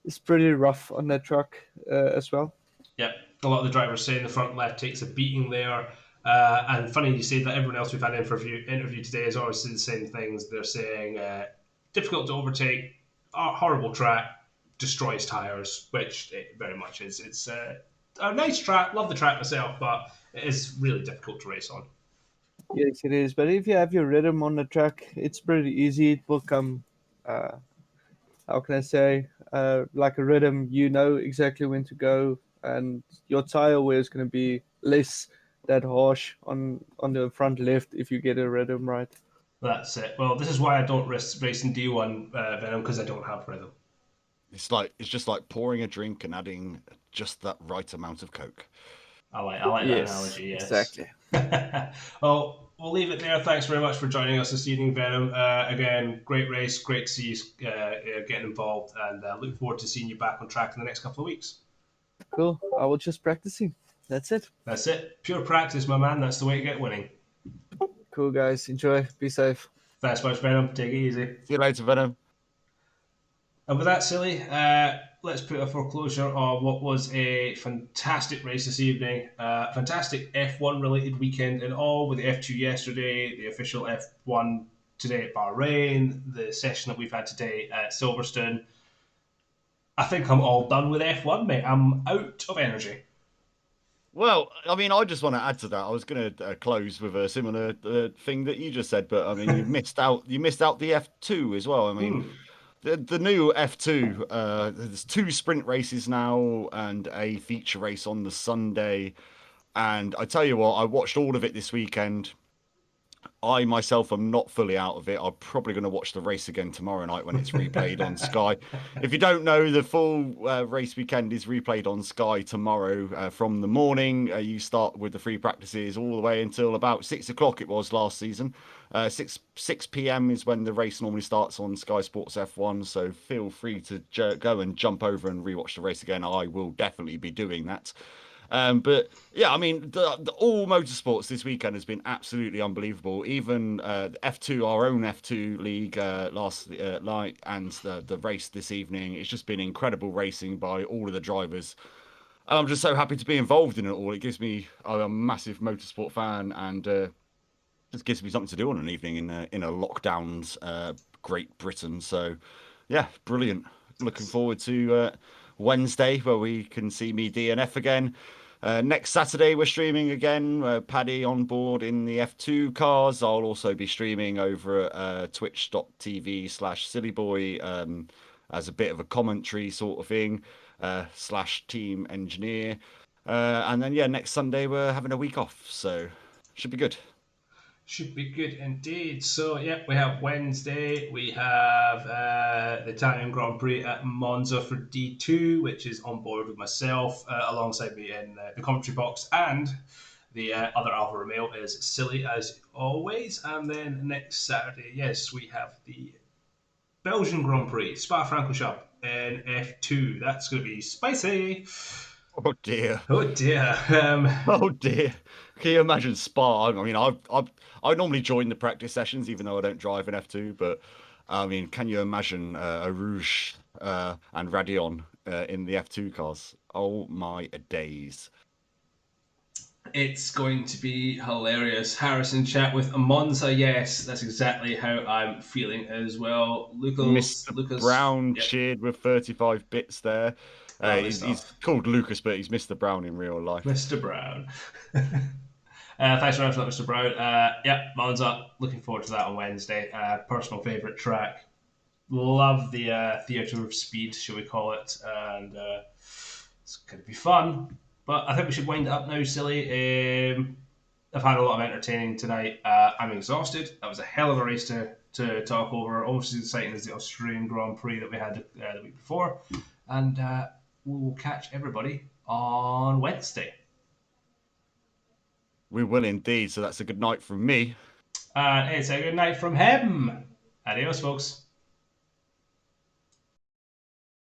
is pretty rough on that truck as well. Yep. A lot of the drivers saying the front left takes a beating there. And funny you say that everyone else we've had in for interview today has always said the same things. They're saying difficult to overtake, horrible track, destroys tires, which it very much is. It's a nice track, love the track myself, but it is really difficult to race on. Yes, it is. But if you have your rhythm on the track, it's pretty easy. It will come, how can I say, like a rhythm. You know exactly when to go, and your tire wear is going to be less that harsh on the front left if you get a rhythm right. That's it. Well, this is why I don't race in D1 Venom, because I don't have rhythm. It's just like pouring a drink and adding just that right amount of Coke. I like that analogy. Yes, exactly. Well, we'll leave it there. Thanks very much for joining us this evening, Venom. Again, great race, great to see you getting involved, and look forward to seeing you back on track in the next couple of weeks. Cool. I will just practicing. That's it. That's it. Pure practice, my man. That's the way to get winning. Cool, guys. Enjoy. Be safe. Thanks much, Venom. Take it easy. See you later, Venom. And with that, Silly, let's put a foreclosure on what was a fantastic race this evening. Fantastic F1 related weekend and all, with the F2 yesterday, the official F1 today at Bahrain, the session that we've had today at Silverstone. I think I'm all done with F1, mate. I'm out of energy. Well, I mean, I just want to add to that. I was going to close with a similar thing that you just said, but I mean, you missed out. You missed out the F2 as well. I mean, the new F2. There's 2 sprint races now and a feature race on the Sunday. And I tell you what, I watched all of it this weekend. I myself am not fully out of it. I'm probably going to watch the race again tomorrow night when it's replayed on Sky. If you don't know, the full race weekend is replayed on Sky tomorrow from the morning. You start with the free practices all the way until about 6 o'clock. It was last season. 6 p.m. is when the race normally starts on Sky Sports F1. So feel free to go and jump over and rewatch the race again. I will definitely be doing that. But yeah, I mean, all motorsports this weekend has been absolutely unbelievable. Even F2, our own F2 league last night, and the race this evening. It's just been incredible racing by all of the drivers. And I'm just so happy to be involved in it all. It gives me, I'm a massive motorsport fan, and just gives me something to do on an evening in a lockdown's Great Britain. So yeah, brilliant. Looking forward to Wednesday where we can see me DNF again. Next Saturday we're streaming again. Paddy on board in the F2 cars. I'll also be streaming over at twitch.tv/sillyboy as a bit of a commentary sort of thing / team engineer. And then yeah, next Sunday we're having a week off, so should be good. Should be good indeed. So, yeah, we have Wednesday. We have the Italian Grand Prix at Monza for D2, which is on board with myself alongside me in the commentary box. And the other Alfa Romeo is Silly, as always. And then next Saturday, yes, we have the Belgian Grand Prix, Spa-Francorchamps in F2. That's going to be spicy. Oh dear. Oh dear. Oh dear. Can you imagine Spa? I mean, I normally join the practice sessions, even though I don't drive an F2. But I mean, can you imagine a Rouge and Radion in the F2 cars? Oh my days. It's going to be hilarious. Harrison chat with Monza. Yes, that's exactly how I'm feeling as well. Lucas Brown yep. cheered with 35 bits there. He's called Lucas, but he's Mr. Brown in real life. Mr. Brown. Thanks very much for that, Mr. Brown. Yeah, Monza. Looking forward to that on Wednesday. Personal favourite track. Love the theatre of speed, shall we call it, and it's going to be fun. But I think we should wind it up now, Silly. I've had a lot of entertaining tonight. I'm exhausted. That was a hell of a race to talk over. Almost as exciting as the Australian Grand Prix that we had the week before. And we will catch everybody on Wednesday. We will indeed. So that's a good night from me. And it's a good night from him. Adios, folks.